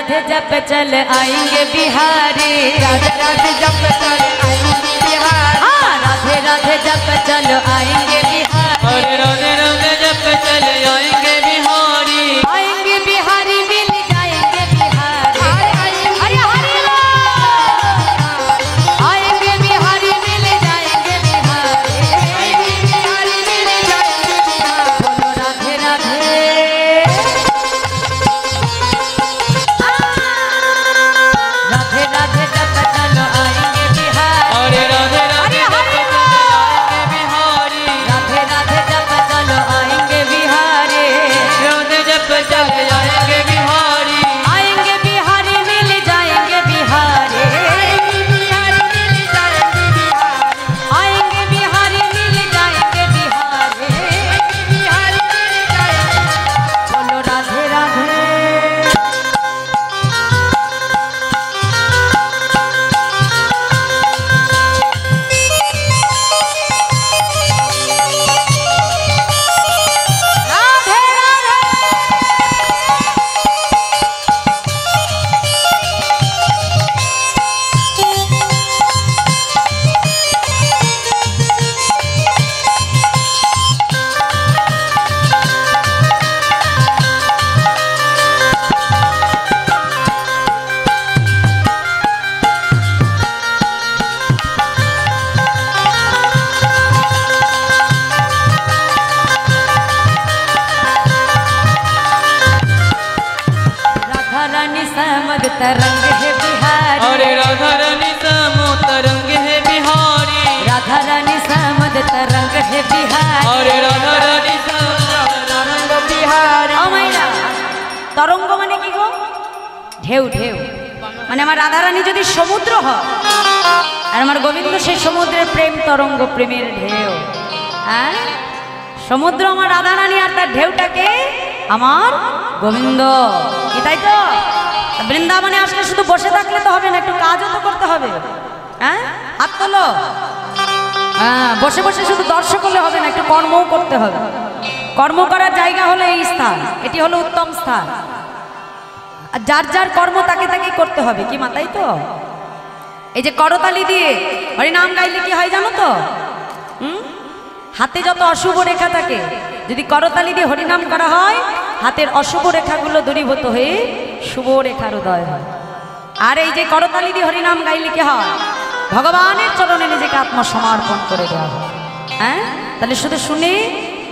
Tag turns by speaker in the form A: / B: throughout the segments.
A: राधे जप चल आएंगे बिहारी,
B: राधे राधे जप चल आएंगे बिहारी,
A: हाँ राधे राधे जप चल आएंगे बिहारी,
C: अरे राधे राधे जप चल आएंगे बिहारी,
A: आएंगे बिहारी मिल जाएंगे बिहारी,
B: हरे हरे
A: आएंगे बिहारी मिल जाएंगे बिहारी,
B: बिहारी मिल जाएंगे बिहारी।
A: बोलो राधे राधे। राधे राधे जप चल आएंगे बिहारी,
C: अरे राधे राधे जप चल आएंगे बिहारी,
A: राधे राधे जप चल आएंगे बिहारी,
C: राधे जप चल आएंगे बिहारी,
A: आएंगे बिहारी मिल जाएंगे बिहारी,
B: बिहारी मिल जाएंगे बिहारी,
A: आएंगे बिहारी मिल जाएंगे बिहारी,
B: बिहारी मिल जाएंगे।
A: बोलो राधे राधे। राधे राधे। राधा रानी समद तरंग है बिहारी,
C: अरे राधा रानी समूह तरंग है बिहारी,
A: राधा रानी समद तरंग है बिहारी,
C: अरे राधा रानी समूह तरंग बिहारी,
A: ও মাইরা তরঙ্গ মানে কি গো? ঢেউ ঢেউ মানে আমার রাধা রানী যদি সমুদ্র হয় আর আমার গোবিন্দ সেই সমুদ্রের প্রেম তরঙ্গ, প্রেমের ঢেউ। হ্যাঁ সমুদ্র আমার রাধা রানী আর তার ঢেউটাকে আমার গোবিন্দ, কি তাই তো? বৃন্দাবনে আসলে শুধু বসে থাকলে তো হবে না, একটু কাজও তো করতে হবে। হ্যাঁ হাত তোলো। হ্যাঁ বসে বসে শুধু দর্শক হলে হবে না, একটু কর্মও করতে হবে। কর্ম করার জায়গা হলো এই স্থান, এটি হলো উত্তম স্থান। আর যার যার কর্ম তাকে তাকেই করতে হবে, কি মাতাই তো? এই যে করতালি দিয়ে হরিনাম গাইলে কি হয় জানো তো? হাতে যত অশুভ রেখা থাকে, যদি করতালি দিয়ে হরিনাম করা হয় হাতের অশুভ রেখাগুলো দূরীভূত হয়ে শুভ রেখার উদয় হয়। আর এই যে করতালি দিয়ে হরিনাম গাইলে কি হয়? ভগবানের চরণে নিজেকে আত্মসমর্পণ করে দেওয়া হয়। হ্যাঁ তাহলে শুধু শুনে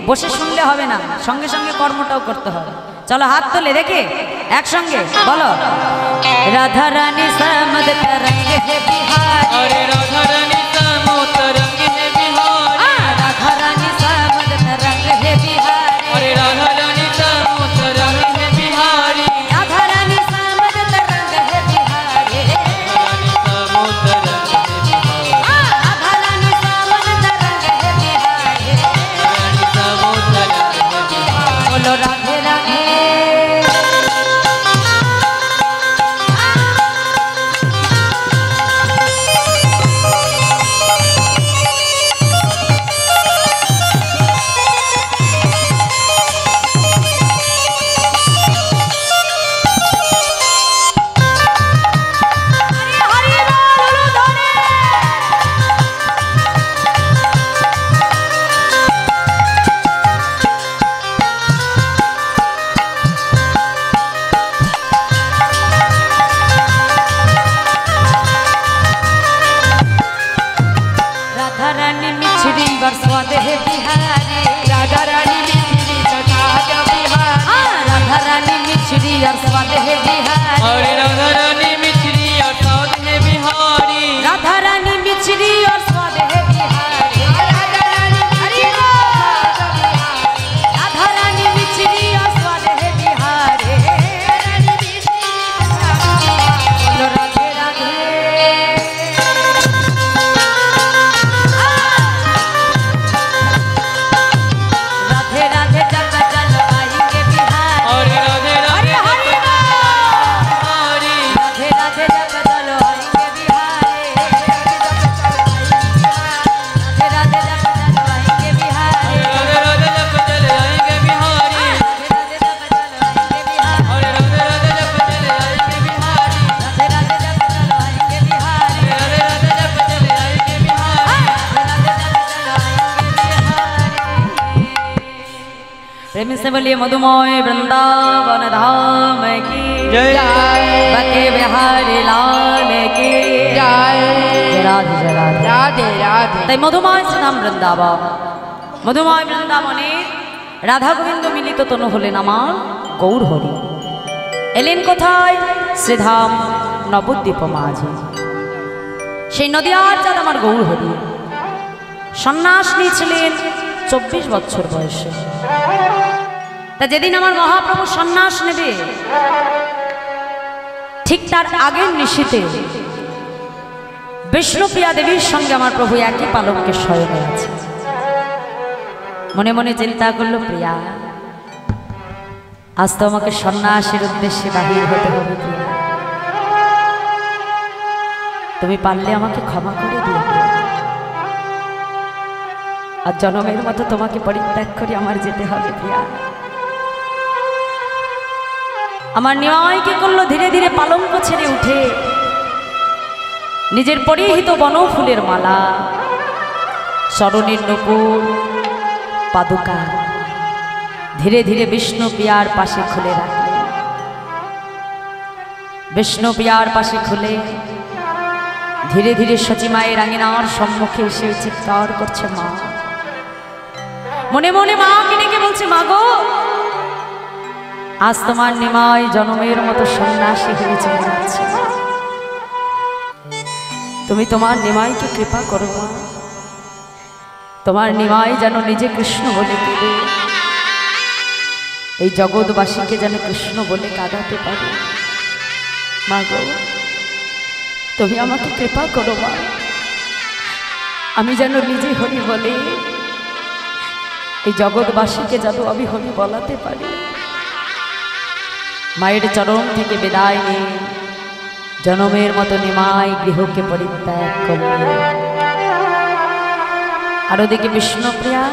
A: বসে শুনলে হবে না, সঙ্গে সঙ্গে কর্মটাও করতে হবে। চলো হাত তোলে দেখে একসঙ্গে বলো, রাধা রানী সমদ तरंग है बिहारी,
C: अरे राधा रानी समूह तरंग है बिहारी,
A: राधा रानी समद तरंग है बिहारी,
C: अरे राधा रानी समूह तरंग है बिहारी,
A: राधा रानी समद तरंग है बिहारी,
C: रानी समूह तरंग है बिहारी,
A: राधा रानी समद तरंग है बिहारी,
C: रानी समूह तरंग है बिहारी,
A: बोलो राधे राधे। राधा रानी मिछड़ी बरसात है बिहारी,
B: राधा रानी मिश्री सजाद बिहारी,
A: राधा रानी मिछड़ी बरसात है बिहारी,
C: अरे राधा रानी मिश्री अर्थात है बिहारी,
A: राधा रानी मिछड़ी और स्वाद है बिहारी,
B: राधा रानी मिश्री सजाद बिहारी,
A: राधा रानी मिछड़ी और स्वाद है बिहारी,
B: रानी मिश्री सजाद बिहारी।
A: बोलो राधे राधे। राधे राधे जप चल आएंगे बिहारी,
C: अरे राधे राधे जप चल आएंगे बिहारी,
A: से बोलिए मधुमय वृंदावन धाम की
C: जय
A: बके बिहारी लाल की
B: जय
A: राधे जय राधे।
B: राधे राधे।
A: তাই মধুময় শ্রীধাম বৃন্দাবন, মধুময় বৃন্দাবনে রাধা গোবিন্দ মিলিত তনু হলেন আমার গৌর হরি। এলেন কোথায়? শ্রীধাম নবদ্বীপ মাঝে। সেই নদিয়ার চাঁদ আমার গৌর হরি সন্ন্যাস নিয়েছিলেন 24 বছর বয়সে। তা যেদিন আমার মহাপ্রভু সন্ন্যাস নেবে ঠিক তার আগের নিশীতে বিষ্ণুপ্রিয়া দেবীর সঙ্গে আমার প্রভু একই পালঙ্কে শয়নে আছে। মনে মনে চিন্তা করলো, প্রিয়া আজ তো আমাকে সন্ন্যাসের উদ্দেশ্যে বাহির হতে হবে। প্রিয়া তুমি পারলে আমাকে ক্ষমা করে দিও। আর জনমের মতো তোমাকে পরিত্যাগ করে আমার যেতে হবে। প্রিয়া আমার নিমাই কি করলো, ধীরে ধীরে পালঙ্ক ছেড়ে উঠে নিজের পরিহিত বনফুলের মালা, চরণের নূপুর, পাদুকা ধীরে ধীরে বিষ্ণুপ্রিয়ার পাশে খুলে রাখলেন। বিষ্ণুপ্রিয়ার পাশে খুলে ধীরে ধীরে সচিমায়ের আঙিনার সম্মুখে এসে চিৎকার করছে মা। মনে মনে মাকে ডেকে বলছে, মা গো, আজ তোমার নিমাই জনমের মতো সন্ন্যাসী হয়ে চলে যাচ্ছে। তুমি তোমার নিমাইকে কৃপা করো মা। তোমার নিমাই যেন নিজে কৃষ্ণ বলে কেঁদে এই জগৎবাসীকে যেন কৃষ্ণ বলে কাঁদাতে পারে। মা গো, তুমি আমাকে কৃপা করো মা। আমি যেন নিজে হরি বলে এই জগৎবাসীকে যেন আমি হরি বলাতে পারি। মায়ের চরণ থেকে বিদায় নিয়ে জনমের মতো নিমাই গৃহকে পরিত্যাগ করলেন। আর ওদিকে বিষ্ণুপ্রিয়া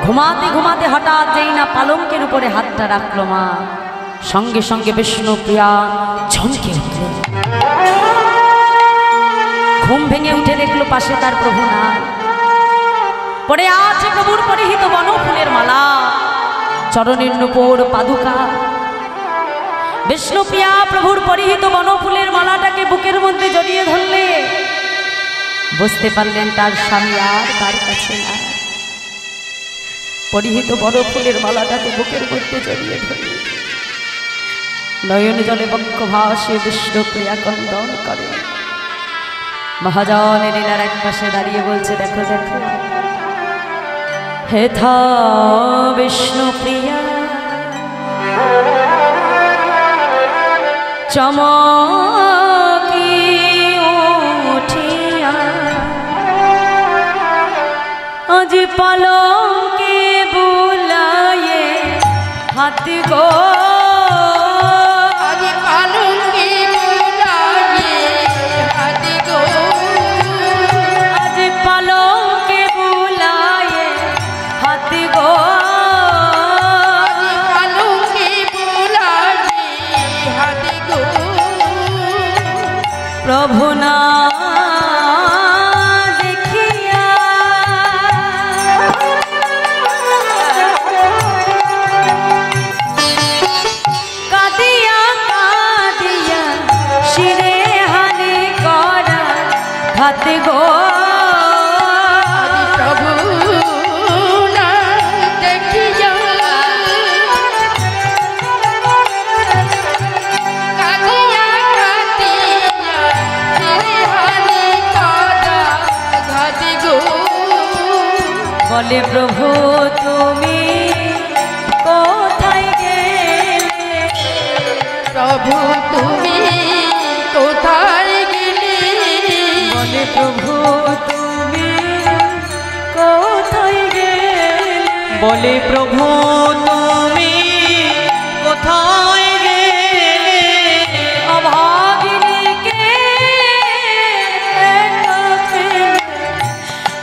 A: ঘুমাতে ঘুমাতে হঠাৎ যেই না পালঙ্কের উপরে হাতটা রাখলো মা, সঙ্গে সঙ্গে বিষ্ণুপ্রিয়া ঝমকে উঠলেন। ঘুম ভেঙে উঠে দেখলো পাশে তার প্রভু নাই, পড়ে আছে প্রভুর পরিহিত বনফুলের মালা, চরণের নূপুর, পাদুকা। বিষ্ণুপ্রিয়া প্রভুর পরিহিত বনফুলের মালাটাকে বুকের মধ্যে জড়িয়ে ধরলে বুঝতে পারলেন তার স্বামী আর তার কাছে না। পরিহিত বনফুলের মালাটাকে বুকের মধ্যে জড়িয়ে ধরলে নয়ন জলে বক্ষ ভাসে বিষ্ণুপ্রিয়া ক্রন্দন করে। মহাজন লীলার এক পাশে দাঁড়িয়ে বলছে, দেখো দেখো হেথা বিষ্ণুপ্রিয়া চমকি উঠিয়া আজ পালঙ্কে বুলায়ে হাত গো,
B: আজ পালঙ্কে বুলায়ে হাত গো,
A: আজ পালঙ্কে বুলায়ে হাত গো,
B: আজ পালঙ্কে বুলায়ে হাত গো,
A: প্রভু না দেখিয়া কাঁদিয়া কাঁদিয়া শিরে হানি করা হাত গো,
B: আজ প্রভু না দেখিয়া কাঁদিয়া কাঁদিয়া শিরহানি কাঁদা ঘাত গো,
A: বলে প্রভু তুমি কোথায় গেলে,
B: প্রভু তুমি কোথায় গেলে,
A: বলে প্রভু তুমি কোথায় গেলে,
C: বলে প্রভু তুমি কোথায় গেলে,
A: অভাগিনীকে একা ফেলে,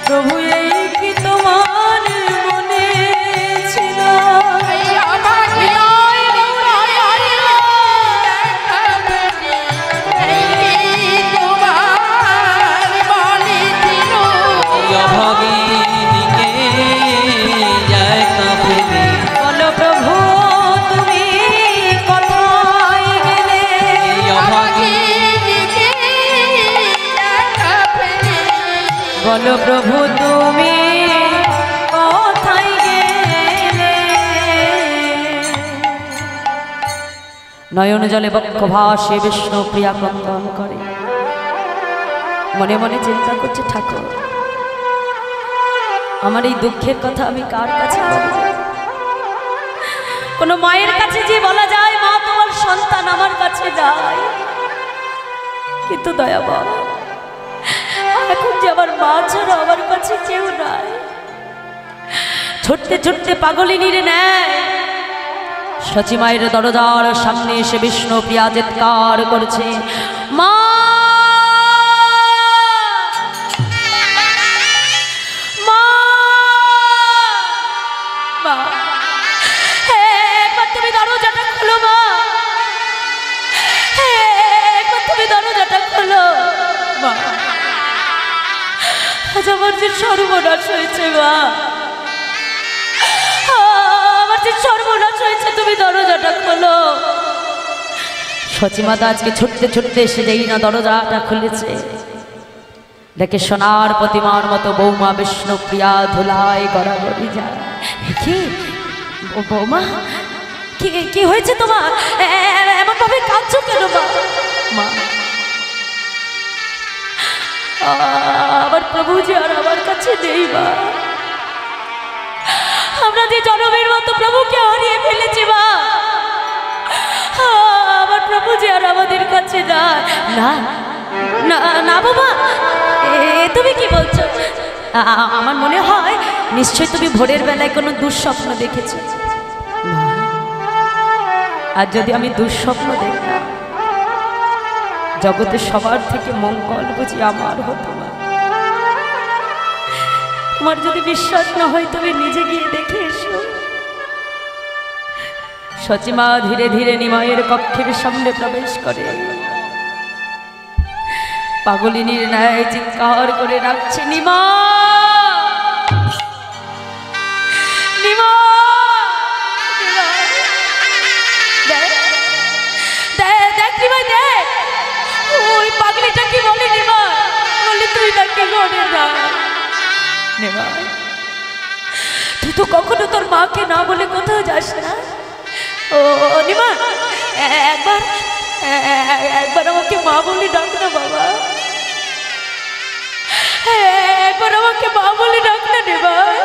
A: প্রভু এই কি তোমার মনে ছিল,
B: এই অভাগী এই তোমার মনে ছিল,
C: অভাগীকে যায় কাঁপে
A: বলো প্রভু তুমি কোথায় গেলে? নয়ন জলে বক্ষ ভাসে বিষ্ণু প্রিয়া ক্রন্দন করে। মনে মনে চিন্তা করছে, ঠাকুর আমার এই দুঃখের কথা আমি কার কাছে বলব? কোনো মায়ের কাছে যে বলা যায় মা তোমার সন্তান আমার কাছে যায়, কিন্তু দয়া বাবা এখন যে আমার মা ছাড়া আমার কাছে কেউ নাই। ছুটতে ছুটতে পাগলিনীর নেয় সচি মায়ের দরজার সামনে এসে বিষ্ণু প্রিয়া চিৎকার করছে, মা মা মা, একবার তুমি দরজাটা খোলো মা, একবার তুমি দরজাটা খোলো মা, আজ আমার যে সর্বনাশ হয়েছে মা, আমার যে সর্বনাশ হয়েছে, তুমি দরজাটা খোলো। সচিমাতা আজকে ছুটতে ছুটতে এসে যেই না দরজাটা খুলেছে, দেখে সোনার প্রতিমার মতো বৌমা বিষ্ণুপ্রিয়া ধুলায় গড়াগড়ি যায়। কি বৌমা, কি কি হয়েছে তোমার? এমন ভাবে কাঁদছো কেন মা? আমার প্রভু যে আর আমার কাছে নেই মা, আমরা যে জনমের মতো প্রভুকে হারিয়ে ফেলেছি মা, আমার প্রভু যে আর আমাদের কাছে না। না না না বাবা, তুমি কি বলছো? আমার মনে হয় নিশ্চয়ই তুমি ভোরের বেলায় কোনো দুঃস্বপ্ন দেখেছো। আর যদি আমি দুঃস্বপ্ন দেখতাম, জগতে সবার থেকে মঙ্গল বুঝি আমার হতো না। তোমার যদি বিশ্বাস না হয় তুমি নিজে গিয়ে দেখে এসো। সচিমা ধীরে ধীরে নিমাইয়ের কক্ষের সামনে প্রবেশ করে, পাগলিনীর ন্যায় চিৎকার করে ডাকছে, নিমা নিমা, দেখ নিমাই দেখ, ওই পাগলিটা কি বলে নিমা, বলে তুই নাকি ঘরে যা। তুই তো কখনো তোর মাকে না বলে কোথাও যাস না। ও নিমা, একবার একবার আমাকে মা বলে ডাক না বাবা, একবার আমাকে মা বলে ডাক না নিমাই।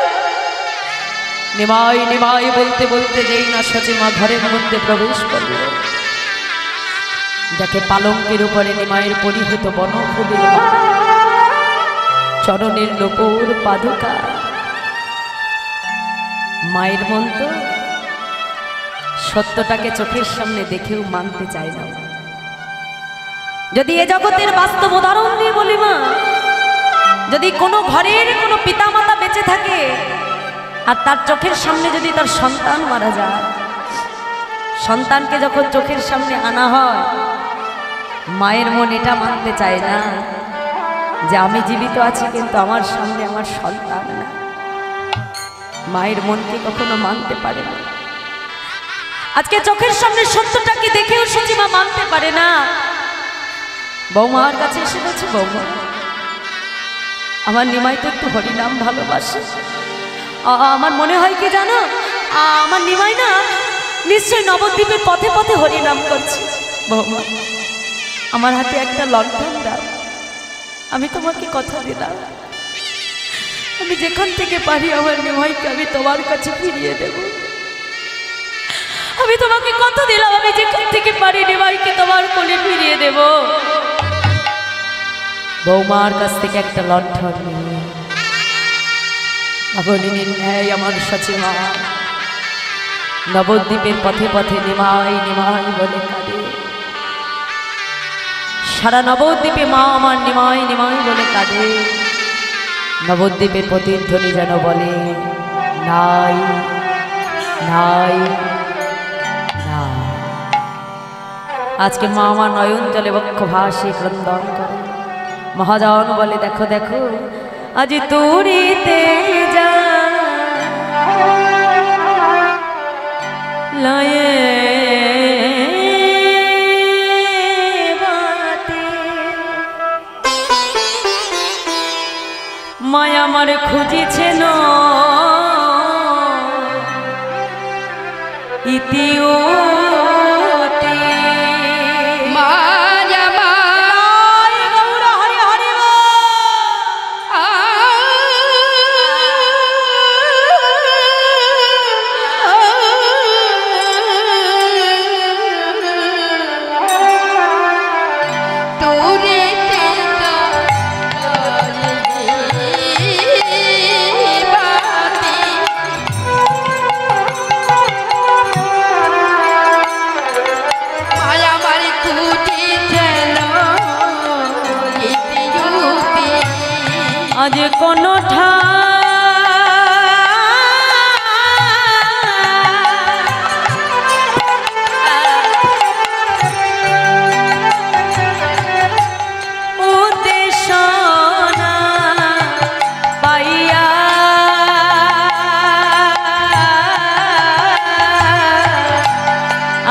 A: নিমাই নিমাই বলতে বলতে যেই না সচিমা ঘরের মধ্যে প্রবেশ করল, দেখে পালঙ্কের উপরে নিমাইয়ের পরিহিত বনফুলের মালা, চরণের নূপুর পাদুকা। মায়ের মন তো সত্যটাকে চোখের সামনে দেখেও মানতে চায় না। যদি এ জগতের বাস্তব উদাহরণ দিয়ে বলি মা, যদি কোনো ঘরের কোনো পিতামাতা বেঁচে থাকে আর তার চোখের সামনে যদি তার সন্তান মারা যায়, সন্তানকে যখন চোখের সামনে আনা হয়, মায়ের মন এটা মানতে চায় না যে আমি জীবিত আছি কিন্তু আমার সামনে আমার সন্তান না। মায়ের মনকে কখনো মানতে পারে না। আজকে চোখের সামনে সত্যটাকে দেখেও সচিমা মানতে পারে না। বৌমার কাছে এসে বলছে, বৌমা আমার নিমাই তো একটু হরিনাম ভালোবাসে, আমার মনে হয় কি জানো, আমার নিমাই না নিশ্চয়ই নবদ্বীপের পথে পথে হরিনাম করছে। বৌমা আমার হাতে একটা লণ্ঠন দাও, আমি তোমাকে কথা দিলাম, আমি যেখান থেকে পারি আমার নিমাইকে আমি তোমার কাছে ফিরিয়ে দেব। আমি তোমাকে কথা দিলাম, আমি যেখান থেকে পারি নিমাইকে তোমার কোলে ফিরিয়ে দেব। বৌমার কাছ থেকে একটা লণ্ঠন নিয়ে পাগলিনীর ন্যায় আমার সচিমা নবদ্বীপের পথে পথে নিমাই নিমাই বলে কাঁদে। সারা নবদ্বীপে মা আমার নিমাই নিমাই বলে কাঁদে। নবদ্বীপের প্রতিধ্বনি যেন বলে নাই নাই না। আজকে মা আমার নয়ন জলে বক্ষ ভাসে ক্রন্দন করে। মহাজন বলে দেখো দেখো আজ তুরিতে যা লয়ে খুঁজিছেন ইতিউতি
B: মায়া
A: তাই গৌর হরি হরি বল।
B: তোরে মায়া মারি খুঁজে যেন ইতিউতি
A: আজ কোন উদ্দেশ্য না পাইয়া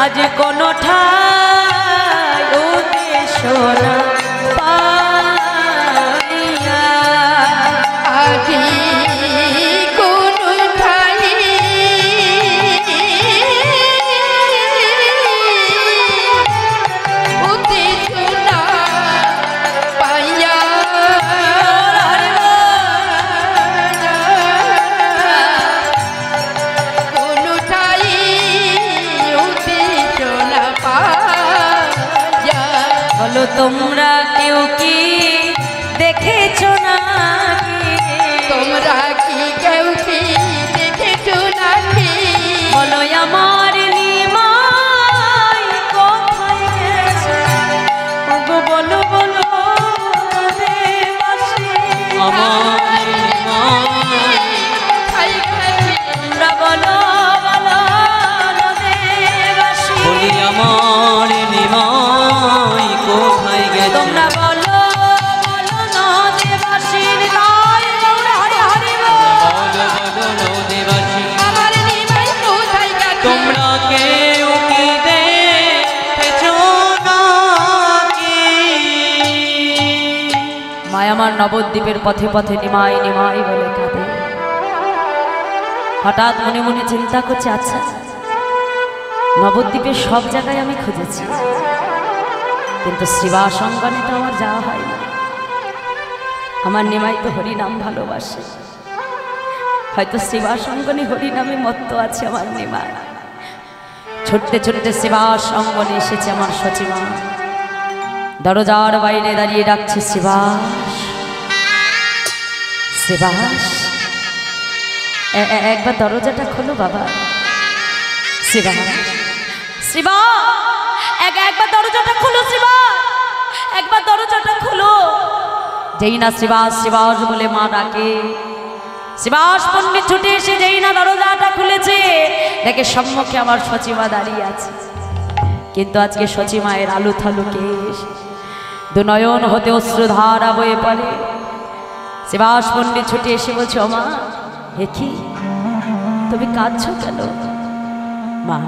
A: আজ কোন ঠাই উদ্দেশ্য না পাইয়া
B: আজি কোন ঠাই উদ্দেশ্য না পাইয়া কোন ঠাই উদ্দেশ্য না পাইয়া
A: বলো তোমরা কেউ কি দেখেছো না
B: তোমরা কি কেউ কি দেখেছো নাকি
A: বলো আমার নিমাই কোথায় গেছে ওগো বলো বলো দেবাসী
C: আমার নিমাই
B: খাই খাই
A: তোমরা বলো বলো দেবাসী
C: বলি আমার নিমাই কোথায় গেছে
A: তোমরা বলো বলো দেবাসীর নাই গৌর হরি হরি বল।
C: বলো বলো নদীবাসী
B: আমার নিমাই কোথায় গেছে
C: তোমরা কেউ কি দেখেছো নাকি
A: মায়ামার নবদ্বীপের পথে পথে নিমাই নিমাই বলে কাঁদে। হঠাৎ মনে মনে চিন্তা করছে, আচ্ছা নবদ্বীপের সব জায়গায় আমি খুঁজেছি, কিন্তু শ্রীবাস অঙ্গনে তো আমার যাওয়া হয় না। আমার নিমাই তো হরিনাম ভালোবাসে, হয়তো শ্রীবাস অঙ্গনে হরিনামে মত্ত আছে আমার নিমাই। ছোট্টে ছোট্টে শ্রীবাস অঙ্গনে এসেছে আমার সচিমা, দরজার বাইরে দাঁড়িয়ে ডাকছে শ্রীবাস শ্রীবাস, একবার দরজাটা খোলো বাবা। শ্রীবাস শ্রীবাস, একবার দরজাটা খোলো শ্রীবাস, একবার দরজাটা খোলো। যেই না শ্রীবাস শ্রীবাস বলে মা ডাকে, শ্রীবাস পণ্ডিত ছুটে এসে যেই না দরজাটা খুলেছে, দেখে সম্মুখে আমার সচিমা দাঁড়িয়ে আছে। কিন্তু আজকে সচিমায়ের আলু থালু কেশ, দুনয়ন হতে অশ্রুধারা বয়ে পড়ে। শ্রীবাস পণ্ডিত ছুটে এসে বলছে, ও মা, হে কি তুমি কাঁদছো কেন? মা,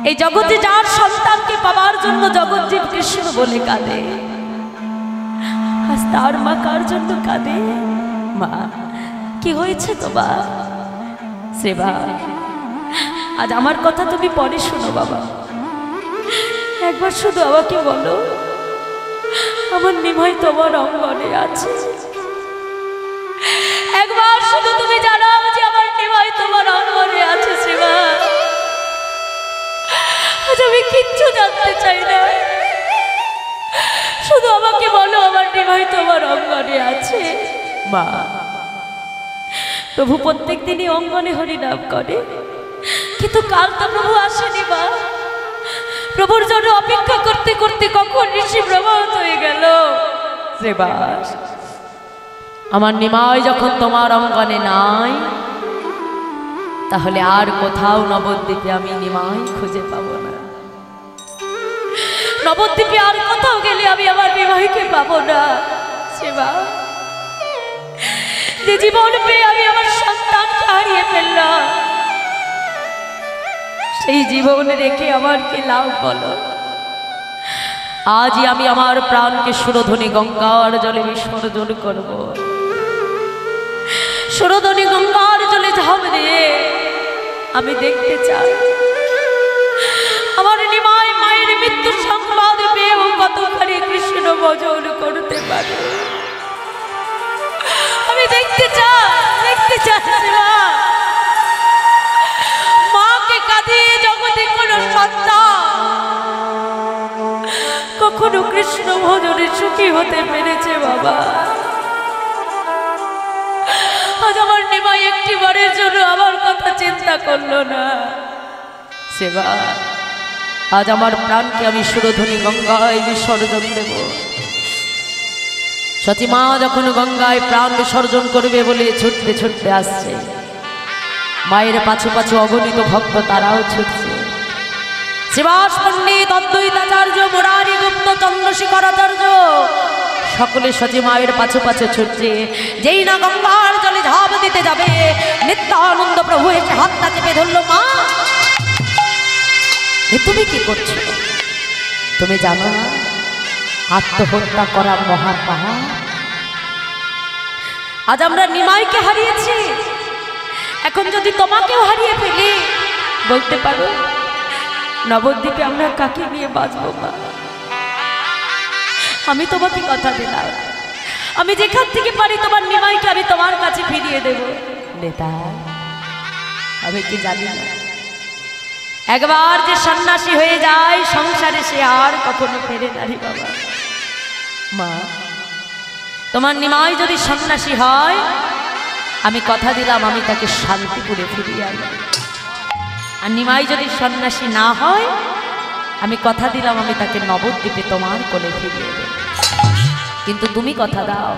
A: এই জগতে যার সন্তানকে পাবার জন্য জগৎজীব কৃষ্ণ বলে কাঁদে, আজ তার মা কার জন্য কাঁদে? মা, কি হয়েছে তোমার? সেবা, আজ আমার কথা তুমি পরে শোনো বাবা, একবার শুধু আমাকে বলো, আমার নিমাই তোমার অঙ্গনে আছে। একবার শুধু তুমি জানাও যে আমার নিমাই তোমার অঙ্গনে আছে। সেবা, আজ আমি কিচ্ছু জানতে চাই না, শুধু আমাকে বলো আমার নিমাই তোমার অঙ্গনে আছে। মা, প্রভু প্রত্যেক দিনই অঙ্গনে হরিনাম করে, কিন্তু কাল তো প্রভু আসেনি। মা, প্রভুর জন্য অপেক্ষা করতে করতে কখন ঋষি প্রভাত হয়ে গেল। শ্রীবাস, আমার নিমাই যখন তোমার অঙ্গনে নাই, তাহলে আর কোথাও নবদ্বীপে আমি নিমাই খুঁজে পাবো না। নবদ্বীপে আর কোথাও গেলে আমি আমার নিমাইকে পাবো না। শ্রীবাস, যে জীবন পেয়ে আমি আমার সন্তানকে হারিয়ে ফেললাম, সেই জীবন রেখে আমার কি লাভ বলো? আজই আমি আমার প্রাণকে সুরধ্বনি গঙ্গার জলে বিসর্জন করব। সুরধনী গঙ্গার জলে ঝাঁপ দিয়ে আমি দেখতে চাই আমার নিমাই মায়ের মৃত্যু সংবাদ পেয়েও কতখানি কৃষ্ণ ভজন করতে পারে। আমি দেখতে চাই শিবা, মাকে কাঁদিয়ে জগতে কোনো সন্তান কখনো কৃষ্ণ ভজনে সুখী হতে পেরেছে বাবা। আজ আমার নিমাই একটি বারের জন্য আমার কথা চিন্তা করলো না। সেবা, আজ আমার প্রাণকে আমি সুরধনী গঙ্গায় বিসর্জন দেব। সতী মা যখন গঙ্গায় প্রাণ বিসর্জন করবে বলে ছুটতে ছুটতে আসছে, মায়ের পাছু পাছু অগণিত ভক্ত তারাও ছুটছে। শিবাস পণ্ডিত, অদ্বৈতাচার্য, মুরারি গুপ্ত, চন্দ্রশেখরাচার্য সকলে সতী মায়ের পাছু পাছু ছুটছে। যেই না গঙ্গার জলে ঝাঁপ দিতে যাবে, নিত্যানন্দ প্রভু এসে হাতটা চেপে ধরলো। মা, তুমি কি করছো? তুমি জানো না আত্মহত্যা করা মহাপাপ? আজ আমরা নিমাইকে হারিয়েছি, এখন যদি তোমাকেও হারিয়ে ফেলি, বলতে পারো নবদ্বীপে আমরা কাকে নিয়ে বাঁচবো? মা, আমি তোমাকে কথা দিলাম, আমি যেখান থেকে পারি তোমার নিমাইকে আমি তোমার কাছে ফিরিয়ে দেব। নেতা, আমি কি জানি না, একবার যে সন্ন্যাসী হয়ে যায় সংসারে সে আর কখনো ফেরে না রে বাবা। মা, তোমার নিমাই যদি সন্ন্যাসী হয়, আমি কথা দিলাম আমি তাকে শান্তিপুরে ফিরিয়ে আনব। আর নিমাই যদি সন্ন্যাসী না হয়, আমি কথা দিলাম আমি তাকে নবদ্বীপে তোমার কোলে ফিরিয়ে দেব। কিন্তু তুমি কথা দাও,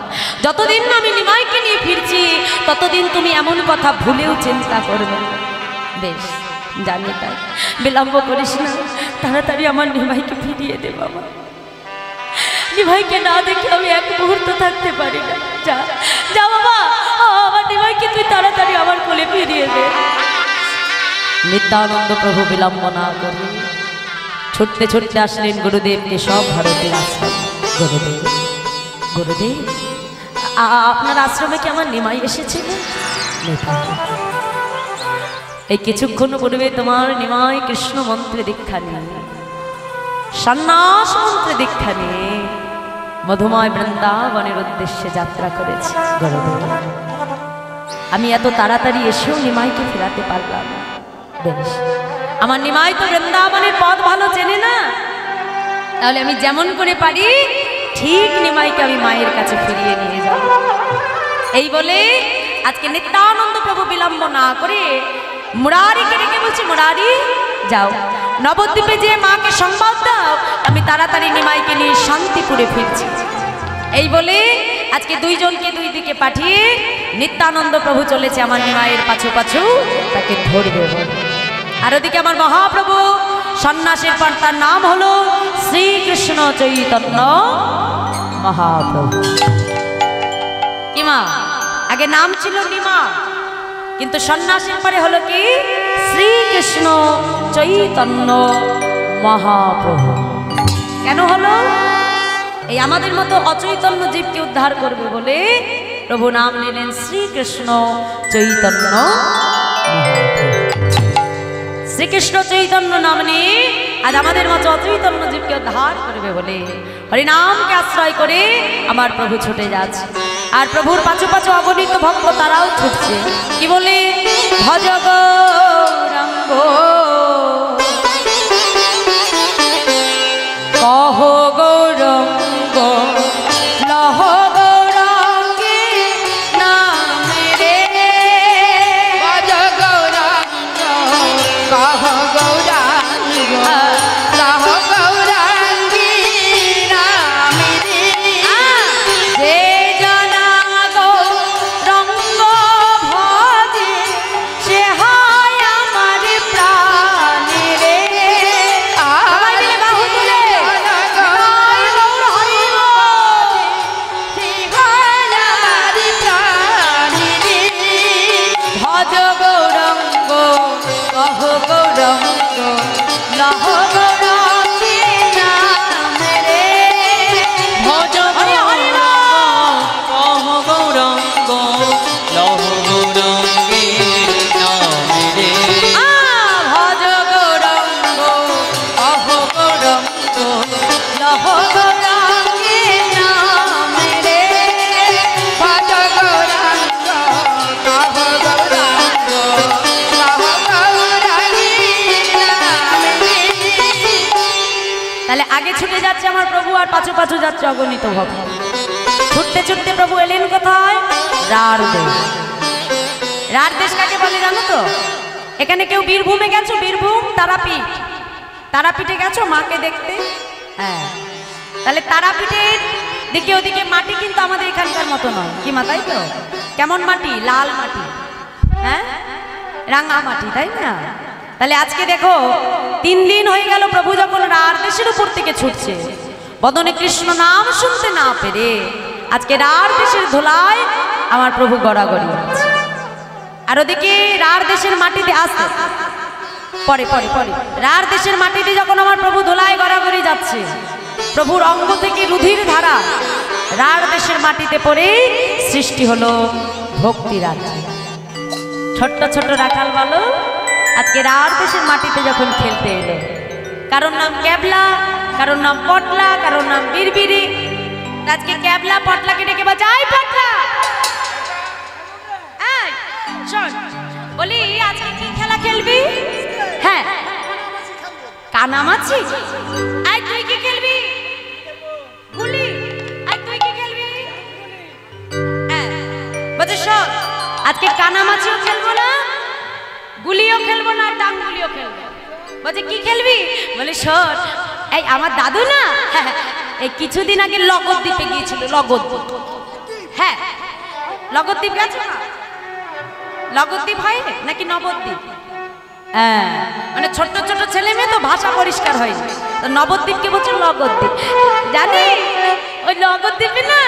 A: যতদিন না আমি নিমাইকে নিয়ে ফিরছি ততদিন তুমি এমন কথা ভুলেও চিন্তা করবে না। বেশ, জানি তাই, বিলম্ব করিস না, তাড়াতাড়ি আমার নিমাইকে ফিরিয়ে দে বাবা। নিমাইকে না দেখে আমি এক মুহূর্ত থাকতে পারি না। যা যা বাবা, আমার নিমাইকে তুই তাড়াতাড়ি আমার কোলে ফিরিয়ে দে। নিত্যানন্দ প্রভু বিলম্ব না করে ছুটতে ছুটতে আসলেন গুরুদেবকে সব ভারতের আশ্রম। গুরুদেব, গুরুদেব, আপনার আশ্রমে কি আমার নিমাই এসেছিল? এই কিছুক্ষণ পূর্বে তোমার নিমাই কৃষ্ণ মন্ত্রে দীক্ষা নিয়ে, সন্ন্যাস মন্ত্রে দীক্ষা নিয়ে মধুময় বৃন্দাবনের উদ্দেশ্যে যাত্রা করেছে। গুরুদেব, আমি এত তাড়াতাড়ি এসেও নিমাইকে ফেরাতে পারলাম না। বেশ, আমার নিমাই তো বৃন্দাবনের পথ ভালো চেনে না, তাহলে আমি যেমন করে পারি ঠিক নিমাইকে আমি মায়ের কাছে ফিরিয়ে নিয়ে যাব। এই বলে আজকে নিত্যানন্দ প্রভু বিলম্ব না করে মুরারিকে ডেকে বলছি, মুরারি যাও নবদ্বীপে যে মাকে সংবাদ দাও আমি তাড়াতাড়ি নিমাইকে নিয়ে শান্তিপুরে ফিরছি। এই বলে আজকে দুইজনকে দুই দিকে পাঠিয়ে নিত্যানন্দ প্রভু চলেছে আমার নিমাইয়ের পাছু পাছু তাকে ধরবে। আর ওদিকে আমার মহাপ্রভু সন্ন্যাসের পর তার নাম হলো শ্রীকৃষ্ণ চৈতন্য মহাপ্রভু। কি মা, আগে নাম ছিল নিমা, কিন্তু সন্ন্যাসের পরে হলো কি শ্রীকৃষ্ণ চৈতন্য মহাপ্রভু। কেন হলো? এই আমাদের মতো অচৈতন্য জীবকে উদ্ধার করবে বলে প্রভু নাম নিলেন শ্রীকৃষ্ণ চৈতন্য মহাপ্রভু। শ্রীকৃষ্ণ চৈতন্য নাম নিয়ে আজ আমাদের মতো অচৈতন্য জীবকে উদ্ধার করবে বলে হরিনামকে আশ্রয় করে আমার প্রভু ছুটে যাচ্ছে। আর প্রভুর পাছু পাছু অগণিত ভক্ত তারাও ছুটছে। কি বলে? ভজ গৌরাঙ্গ কহ গৌরাঙ্গ লহ গৌরাঙ্গে নামে রে।
B: ভজ গৌরাঙ্গ কহ গৌরাঙ্গ লহ গৌরাঙ্গী নামে রে।
A: যে জানা গৌরাঙ্গ ভজে সে হয় আমার প্রাণে কহো গৌরাঙ্গের নাম রে,
B: ভজ গৌরাঙ্গ কহো গৌরাঙ্গ কহো গৌরাঙ্গের নাম রে।
A: তাহলে আগে ছুটে যাচ্ছে আমার প্রভু আর পাছু পাছু যাচ্ছে অগণিত ভক্ত। ছুটতে ছুটতে প্রভু এলেন কোথায়? রার দেশ। রার দেশ কাকে বলে জানো তো? এখানে কেউ বীরভূমে গেছো? বীরভূম তারাপীঠ, তারাপীঠে গেছো মাকে দেখতে? হ্যাঁ, তাহলে তারাপীঠের দিকে ওদিকে মাটি কিন্তু আমাদের এখানকার মতো নয়। কি মা, তাই তো? কেমন মাটি? লাল মাটি, হ্যাঁ, রাঙা মাটি, তাই না? তাহলে আজকে দেখো 3 দিন হয়ে গেল প্রভু যখন রার দেশের উপর থেকে ছুটছে, বদনে কৃষ্ণ নাম শুনতে না পেরে আজকে রার দেশের ধুলায় আমার প্রভু গড়াগড়ি আছে। আর ওদিকে রার দেশের মাটিতে আসতে পরে পরে পরে রার দেশের মাটিতে যখন আমার প্রভু ধুলায় গড়াগড়ি যাচ্ছে, প্রভুর অঙ্গ থেকে রুধির ধারা রার দেশের মাটিতে পড়ে সৃষ্টি হলো ভক্তি রাজ্য। ছোট্ট ছোট্ট রাখাল বালক আজকে রার দেশের মাটিতে যখন খেলতে এলো, কারোর নাম ক্যাবলা, কারোর নাম পটলা, কারোর নাম বিরবিরি। আজকে ক্যাবলা পটলাকে ডেকে বাজাই, পটলা এই শোন, বলি আজকে কি খেলা খেলবি? হ্যাঁ, কানামাছি। আই তুই কি খেলবি? গুলি। আই তুই কি খেলবি? হ্যাঁ, বলছে শোন, আজকে কানামাছিও খেলবো না, গুলিও খেলবো না, ডাঙ্গুলিও খেলবো। বলছে কি খেলবি? বলে শোন, এই আমার দাদু না এই কিছুদিন আগে লগদ্বীপে গিয়েছিল। লগদ্বীপ, হ্যাঁ, লগদ্বীপ গেছো না? লগদ্বীপ হয় নাকি নবদ্বীপ? হ্যাঁ, মানে ছোট্ট ছোট ছেলে মেয়ে তো ভাষা পরিষ্কার হয়নি, তো নবদ্বীপকে বলছে লগদ্বীপ। জানি ওই লগদ্বীপে না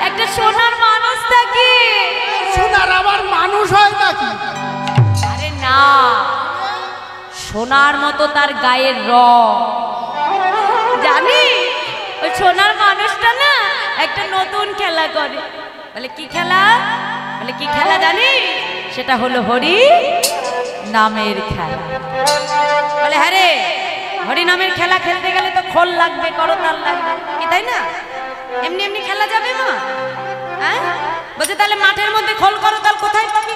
A: একটা সোনার মানুষ থাকে।
D: সোনার আবার মানুষ হয় নাকি?
A: আরে না, সোনার মতো তার গায়ের রং। জানি ওই সোনার মানুষটা না একটা নতুন খেলা করে। বলে কি খেলা? বলে কি খেলা জানি? সেটা হলো হরি নামের খেলা। বলে হ্যাঁ রে, হরি নামের খেলা খেলতে গেলে তো খোল লাগবে, করতাল লাগবে, কি তাই না? এমনি এমনি খেলা যাবে না। হ্যাঁ, বলছে তাহলে মাঠের মধ্যে খোল করতাল কোথায় পাবি?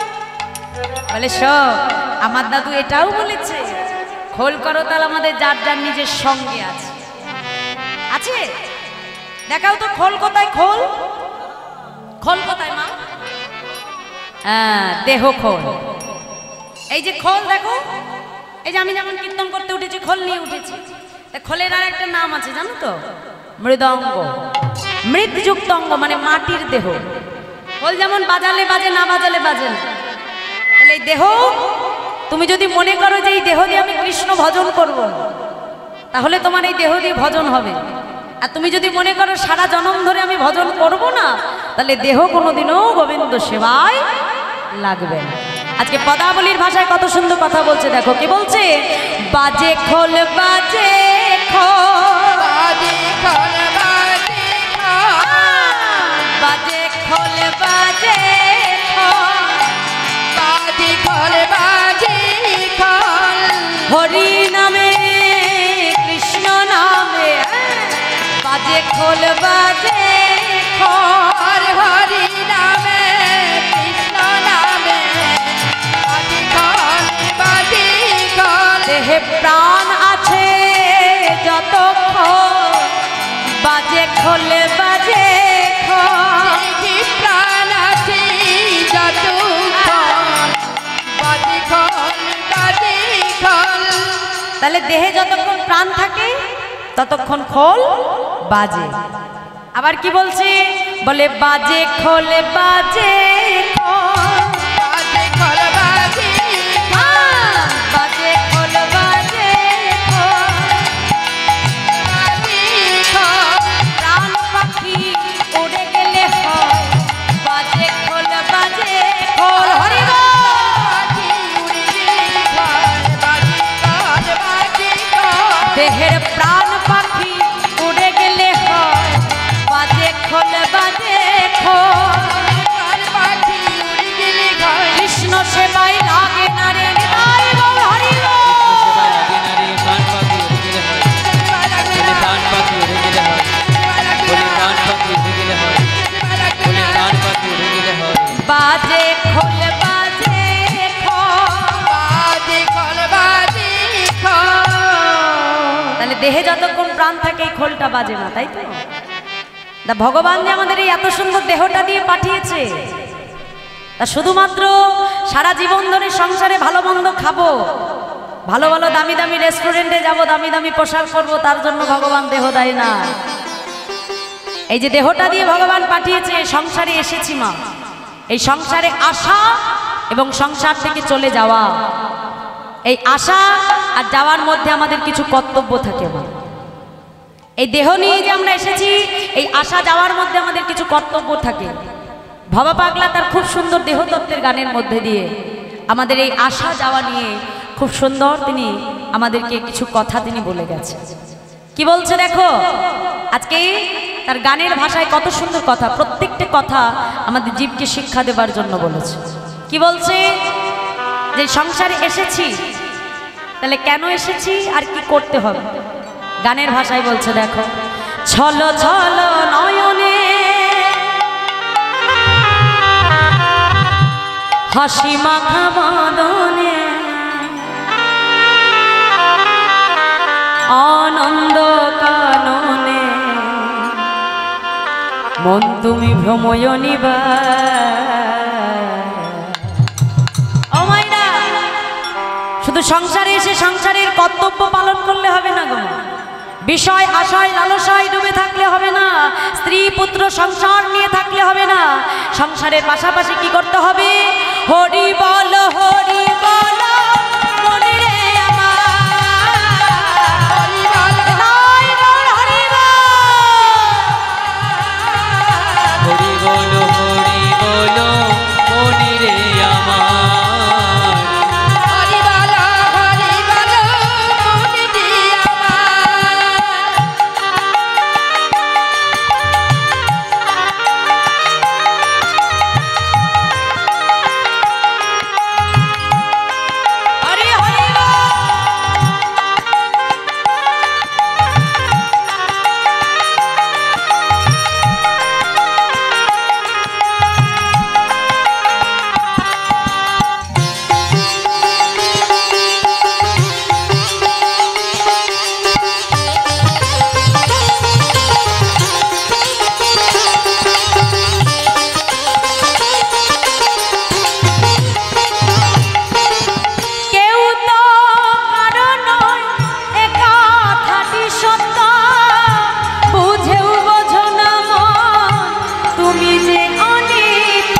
A: বলে শোন, আমার দাদু এটাও বলেছে খোল করতাল আমাদের যার যার নিজের সঙ্গে আছে। আছে? দেখাও তো খোল কোথায়? খোল, খোল কোথায় মা? হ্যাঁ, দেহ খোল। এই যে খোল দেখো, এই যে আমি যেমন কীর্তন করতে উঠেছি খোল নিয়ে উঠেছি, খোলের আর একটা নাম আছে জানো তো? মৃদঙ্গ। মৃৎযুক্ত অঙ্গ মানে মাটির দেহ। খোল যেমন বাজালে বাজে, না বাজালে বাজে না। তাহলে এই দেহ, তুমি যদি মনে করো যে এই দেহ দিয়ে আমি কৃষ্ণ ভজন করব, তাহলে তোমার এই দেহ দিয়ে ভজন হবে। আর তুমি যদি মনে করো সারা জনম ধরে আমি ভজন করব না, তাহলে দেহ কোনোদিনও গোবিন্দ সেবায় লাগবে না। আজকে পদাবলীর ভাষায় কত সুন্দর কথা বলছে, দেখো কি বলছে? বাজে খোল বাজে খোল,
B: বাজে খোল বাজে খোল,
A: বাজে খোল বাজে খোল,
B: বাজে খোল বাজে খোল,
A: হরি নামে কৃষ্ণ নামে বাজে খোল বাজে খোল,
B: হরি নামে কৃষ্ণ নামে বাজে খোল বাজে খোল।
A: দেহে প্রাণ আছে যতক্ষণ বাজে খোল বাজে খোল,
B: দেহে প্রাণ আছে যতক্ষণ বাজে খোল বাজে খোল।
A: তাহলে দেহে যতক্ষণ প্রাণ থাকে ততক্ষণ খোল বাজে। আবার কি বলছে? বলে বাজে খোল বাজে খোল,
B: বাজে খোল বাজে
A: বাজে খোল বাজে খোল, প্রাণ পাখি উড়ে গেলে হয় বাজে খোল বাজে খোল। হরি বল। দেহের প্রাণ পাখি উড়ে গেলে হয় বাজে খোল বাজে খোল, কৃষ্ণ সেবাই লাগে না রে নিতাই গৌর হরি বল।
C: প্রাণ পাখি উড়ে গেলে হয়, প্রাণ পাখি উড়ে গেলে
A: দেহে যতক্ষণ প্রাণ থাকে এই খোলটা বাজে না, তাই তো? তা ভগবান যে আমাদের এই এত সুন্দর দেহটা দিয়ে পাঠিয়েছে, তা শুধুমাত্র সারা জীবন ধরে সংসারে ভালো মন্দ খাবো, ভালো ভালো দামি দামি রেস্টুরেন্টে যাব, দামি দামি পোশাক করবো, তার জন্য ভগবান দেহ দেয় না। এই যে দেহটা দিয়ে ভগবান পাঠিয়েছে, সংসারে এসেছি মা, এই সংসারে আসা এবং সংসার থেকে চলে যাওয়া, এই আসা আর যাওয়ার মধ্যে আমাদের কিছু কর্তব্য থাকে মা। এই দেহ নিয়ে যে আমরা এসেছি, এই আসা যাওয়ার মধ্যে আমাদের কিছু কর্তব্য থাকে। ভবা পাগলা তার খুব সুন্দর দেহতত্ত্বের গানের মধ্যে দিয়ে আমাদের এই আসা যাওয়া নিয়ে খুব সুন্দর তিনি আমাদেরকে কিছু কথা তিনি বলে গেছে। কি বলছে দেখো, আজকে তার গানের ভাষায় কত সুন্দর কথা, প্রত্যেকটা কথা আমাদের জীবকে শিক্ষা দেবার জন্য বলেছে। কি বলছে, যে সংসারে এসেছি, তাহলে কেন এসেছি আর কি করতে হবে, গানের ভাষায় বলছে দেখো, ছল ছল নয়নে হাসি মাখা বদনে আনন্দ কাননে মন তুমি ভ্রময়নী বা। শুধু সংসারে এসে সংসারের কর্তব্য পালন করলে হবে না গো, বিষয় আশয় লালসায় ডুবে থাকলে হবে না, স্ত্রী পুত্র সংসার নিয়ে থাকলে হবে না, সংসারের পাশাপাশি কি করতে হবে, হরি বল হরি বল মনে রে আমার, হরি বল হরি বল,
C: হরি বলো হরি বলো মনি রে আমার,
B: হরি বল হরি বল মনে রে আমার।
A: হরি হরি বল। কেউ তো কারো নয়, এ কথাটি সত্য, বুঝেও বোঝো না মন, তুমি যে অনিত্য।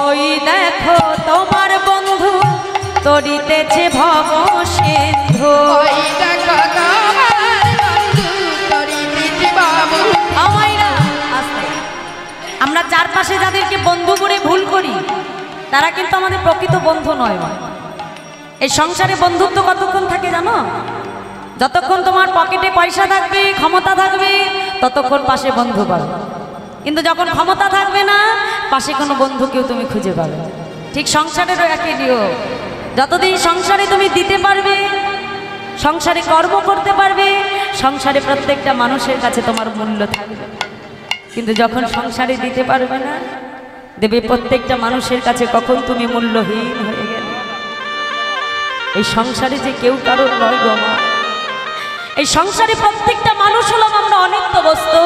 A: ওই দেখো তোমার বন্ধু তরিতেছে ভব সিন্ধু,
B: ওই দেখো তোমার বন্ধু তরিতেছে বাবু।
A: আমাইরা আস্তে। আমরা চারপাশে যাদেরকে বন্ধু করে ভুল করি, তারা কিন্তু আমাদের প্রকৃত বন্ধু নয় মা। এই সংসারে বন্ধুত্ব কতক্ষণ থাকে জানো, যতক্ষণ তোমার পকেটে পয়সা থাকবে, ক্ষমতা থাকবে, ততক্ষণ পাশে বন্ধু পাবে। কিন্তু যখন ক্ষমতা থাকবে না, পাশে কোনো বন্ধুকেও তুমি খুঁজে পাবে। ঠিক সংসারেরও একই নিয়ম, যতদিন সংসারে তুমি দিতে পারবে, সংসারে কর্ম করতে পারবে, সংসারে প্রত্যেকটা মানুষের কাছে তোমার মূল্য থাকবে। কিন্তু যখন সংসারে দিতে পারবে না, দেবে প্রত্যেকটা মানুষের কাছে কখন তুমি মূল্যহীন হয়ে গেলে। এই সংসারে যে কেউ কারোর নয় গো মা, এই সংসারে প্রত্যেকটা মানুষ হলাম আমরা অনিত্য বস্তু,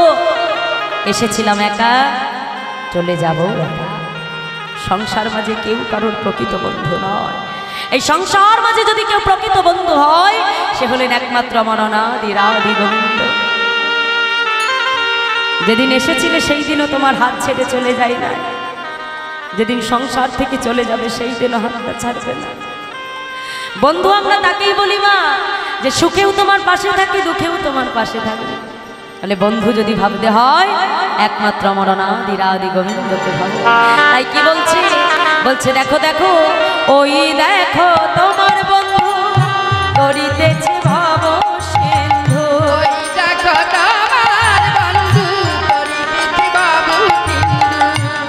A: এসেছিলাম একা, চলে যাব একা। সংসার মাঝে কেউ কারোর প্রকৃত বন্ধু নয়। এই সংসার মাঝে যদি কেউ প্রকৃত বন্ধু হয়, সে হলেন একমাত্র আমার অনাদি রাধি গোবিন্দ। যেদিন এসেছিলে সেই দিনও তোমার হাত ছেড়ে চলে যায় না, যেদিন সংসার থেকে চলে যাবে সেই দিনও হাতটা ছাড়বে না। বন্ধু আমরা তাকেই বলি মা, যে সুখেও তোমার পাশে থাকে, দুঃখেও তোমার পাশে থাকবে। তাহলে বন্ধু যদি ভাবতে হয়, একমাত্র আমার অনাদি রাধি গোবিন্দকে ভাবো। তাই কি বলছে, বলছে দেখো দেখো, ওই দেখো তোমার বন্ধু করিতেছে ভব সিন্ধু,
B: ওই দেখো তোমার বন্ধু তরিতেছে বাবু সিন্ধু।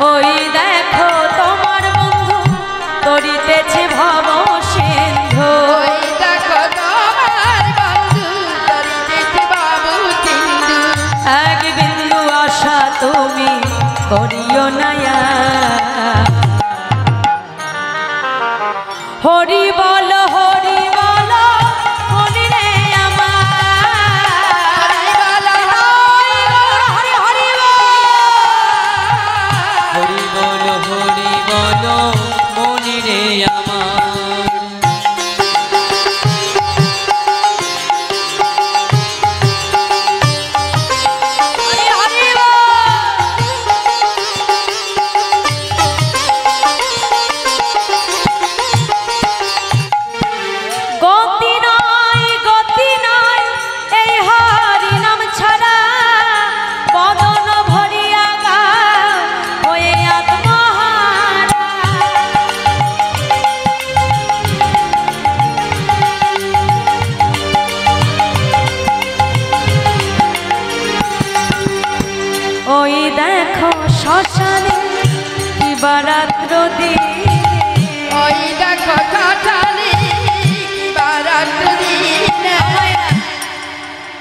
A: ওই দেখো তোমার বন্ধু করিতেছে ভব সিন্ধু,
B: ওই দেখো তোমার বন্ধু তরিতেছে বাবু সিন্ধু।
A: এক বিন্দু আশা তো করিও নায়া হরি বল হরি রে আমার হরি হরি
C: হরি বল মনি রে আমার
A: ওই দেখো শ্মশানে কি বারাত্র দিন
B: ওই দেখো শ্মশানে কি বারাত্র দিন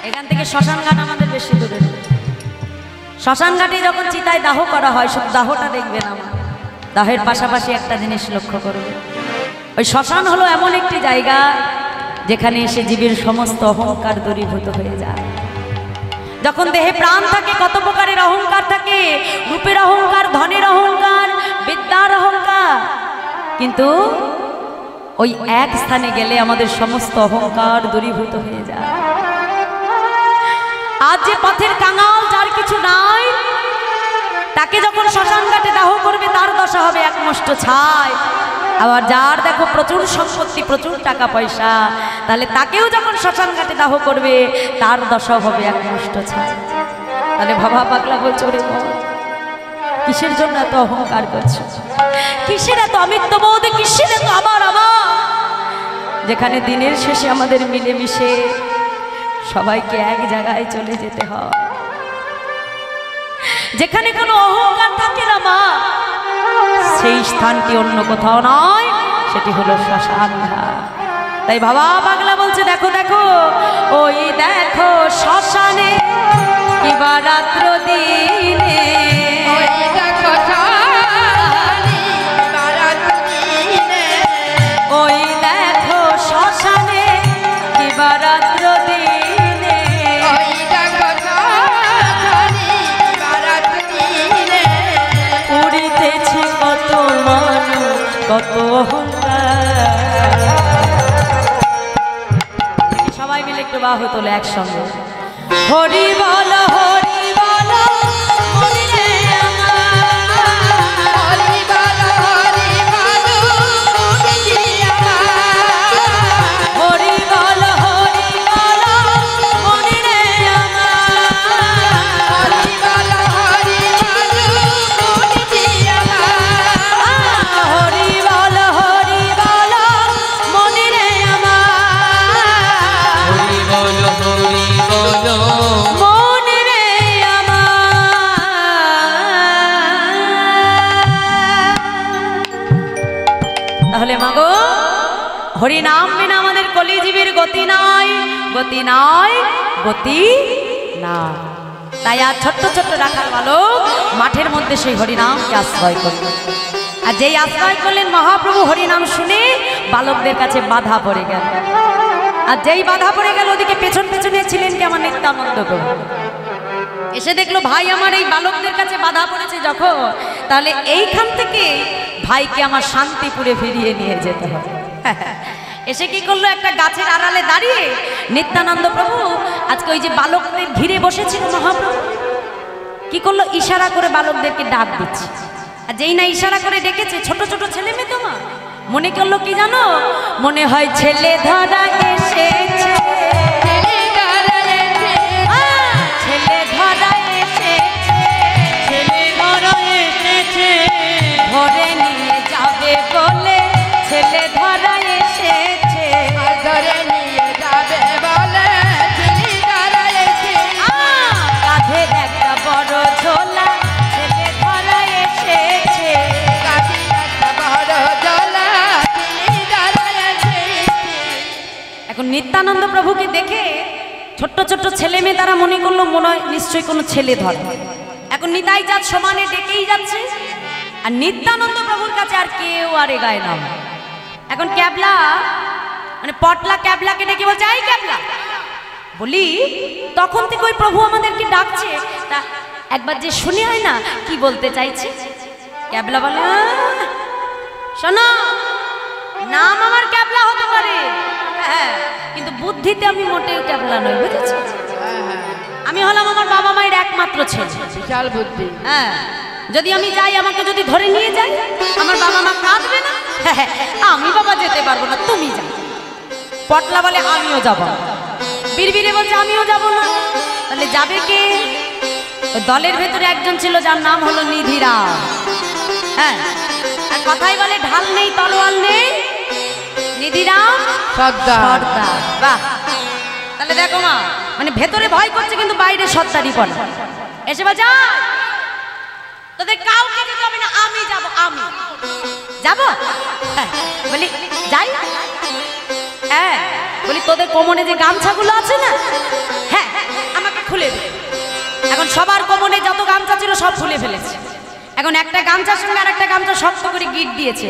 A: এখান থেকে শ্মশান ঘাট আমাদের বেশি দূরে নেই। শ্মশান ঘাটে যখন চিতায় দাহ করা হয় শুধু দাহটা দেখবেন আমার দাহের পাশাপাশি একটা জিনিস লক্ষ্য করবে ওই শ্মশান হলো এমন একটি জায়গা যেখানে এসে জীবের সমস্ত অহংকার দূরীভূত হয়ে যায়। যখন দেহে প্রাণ থাকে কত প্রকারের অহংকার থাকে, রূপের অহংকার, ধনের অহংকার, বিদ্যার অহংকার, কিন্তু ওই এক স্থানে গেলে আমাদের সমস্ত অহংকার দূরীভূত হয়ে যায়। আজ যে পথের কাঙাল যার কিছু নাই তাকে যখন শ্মশান ঘাটে দাহ করবে তার দশা হবে এক মুষ্ট ছাই। আবার যার দেখো প্রচুর সম্পত্তি, প্রচুর টাকা পয়সা, তাহলে তাকেও যখন শ্মশান ঘাটে দাহ করবে তার দশা হবে এক মুষ্ট ছাই। তাহলে ভাবা পাগলা বলছো রে কিসের জন্য এত অহংকার করছো, কিসের এত আমিত্ববোধ, কিসের এত আমার যেখানে দিনের শেষে আমাদের মিলেমিশে সবাইকে এক জায়গায় চলে যেতে হয়, যেখানে কোনো অহংকার থাকে না মা, সেই স্থানটি অন্য কোথাও নয়, সেটি হলো শ্মশান ঘাট। তাই বাবা পাগলা বলছে দেখো দেখো ওই দেখো শ্মশানে কি বারাত্র দিনে
B: ওই দেখো শ্মশানে কি বারাত্র দিনে
A: ওই দেখো শ্মশানে কি বারাত্র দিনে
B: ওই দেখো শ্মশানে কি বারাত্র দিনে
A: উড়িতেছে কত মানুষ কত অহংকার। সবাই মিলে একটু বাহু তোলে একসঙ্গে হরি বল হরি বল হরি রে আমার
B: হরি বল মুক্তি আমার
A: হরি বল হরি রে আমার
B: হরি বল মুক্তি আমার
A: হরি বল মনি রে আমার
C: হরি বল
A: মনি রে আমার। তাহলে মাগো হরি নাম বিনা আমাদের কলিজীবীর গতি নাই, গতি নাই, গতি না। তাই আর ছোট্ট ছোট্ট রাখার বালক মাঠের মধ্যে সেই হরিনামকে আশ্রয় করল। আর যেই আশ্রয় করলেন মহাপ্রভু হরিনাম শুনে বালকদের কাছে বাধা পড়ে গেল। আর যেই বাধা পড়ে গেল ওদিকে পেছন পেছনে ছিলেন কি আমার নিত্যানন্দ প্রভু। এসে দেখলো ভাই আমার এই বালকদের কাছে বাধা পড়েছে যখন, তাহলে এইখান থেকে ভাইকে আমার শান্তিপুরে ফিরিয়ে নিয়ে যেতে হবে। এসে কি করলো, একটা গাছের আড়ালে দাঁড়িয়ে নিত্যানন্দ প্রভু আজকে ওই যে বালকদের ঘিরে বসেছিল মহাপ্রভু কি করলো, ইশারা করে বালকদেরকে ডাক দিচ্ছে। আর যেই না ইশারা করে ডেকেছে, ছোট ছোট ছেলে মেয়ে তোমার মনে করলো কি জানো, মনে হয় ছেলে ধরা এসেছে, ছেলে ধরা এসেছে, ছেলে ধরা এসেছে, ধরে নিয়ে যাবে বলে ছেলে ধরা এসেছে,
B: ধরে নিয়ে যাবে বলে ছেলে ধরা এসেছে,
A: কাঁধে একটা বড় ঝোলা ছেলে ধরা এসেছে,
B: কাঁধে একটা বড় ঝোলা ছেলে ধরা এসেছে।
A: এখন নিত্যানন্দ প্রভুকে দেখে ছোট্ট ছোট্ট ছেলে মেয়ে তারা মনে করলো মনে হয় নিশ্চয়ই কোনো ছেলে ধরে। এখন নিতাই চাঁদ সমানে ডেকেই যাচ্ছে, আর নিত্যানন্দ প্রভুর কাছে আর কেউ আর এগায় না। এখন ক্যাবলা মানে পটলা ক্যাবলাকে ডেকে বলছে, এই ক্যাবলা, বলি তখন থেকে ওই প্রভু আমাদেরকে ডাকছে, তা একবার যে শুনে হয় না কি বলতে চাইছে। ক্যাবলা বলে, শোনো, নাম আমার ক্যাবলা হতে পারে, হ্যাঁ, কিন্তু বুদ্ধিতে আমি মোটেও ক্যাবলা নই, বুঝেছো? আমি হলাম আমার বাবা মায়ের একমাত্র ছেলে,
B: বিশাল বুদ্ধি।
A: হ্যাঁ, যদি আমি যাই, আমাকে যদি ধরে নিয়ে যাই, আমার বাবা মা কাঁদবে না? আমি বাবা যেতে পারবো না, তুমি যাও। পটলা বলে, আমিও যাব। বীরবীরে বলছে, আমিও যাব না। তাহলে যাবে কে? ওই দলের ভেতরে একজন ছিল যার নাম হলো নিধিরাম। হ্যাঁ, আর কথাই বলে, ঢাল নেই তলোয়ার নেই, নিধিরাম
B: সর্দার।
A: বাহ, তাহলে দেখো মা, মানে ভেতরে ভয় করছে কিন্তু বাইরে সর্দারি পড়ে। এসে বলছে, তোদের কাউকে যেতে হবে না, আমি যাব। আমি যাব? বলি যাই। হ্যাঁ, বলি তোদের কোমনে যে গামছাগুলো আছে না, হ্যাঁ, আমাকে খুলে দে। এখন সবার কোমনে যত গামছা ছিল সব খুলে ফেলেছে। এখন একটা গামছার সঙ্গে আর একটা গামছা শক্ত করে গিট দিয়েছে।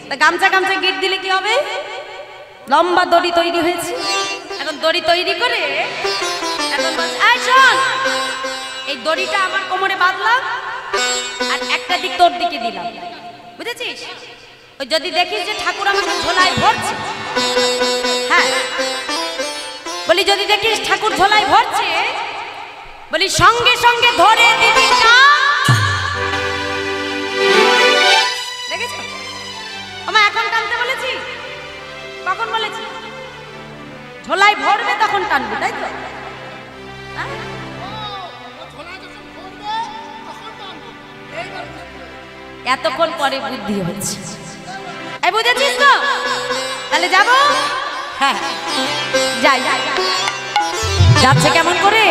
A: তা গামছা গিট দিলে কি হবে? লম্বা দড়ি তৈরি হয়েছে। এখন দড়ি তৈরি করে এখন বলছে, এই শোন, এই দড়িটা আমার কোমরে বাঁধলাম আর একটা দিক তোর দিকে দিলাম, বুঝেছিস? ওই যদি দেখিস যে ঠাকুর আমাকে ঝোলায় ভরছে, হ্যাঁ, বলি যদি দেখিস ঠাকুর ঝোলায় ভরছে, বলি সঙ্গে সঙ্গে ধরে দিবি না। দেখেছ? আমার এখন টানতে বলেছি? কখন বলেছি? ঝোলায় ভরবে তখন টানবে, তাই তো? এতক্ষণ পরে বুদ্ধি হচ্ছে, এই বুঝেছিস তো? তাহলে যাব? হ্যাঁ, যাই। যাচ্ছে কেমন করে?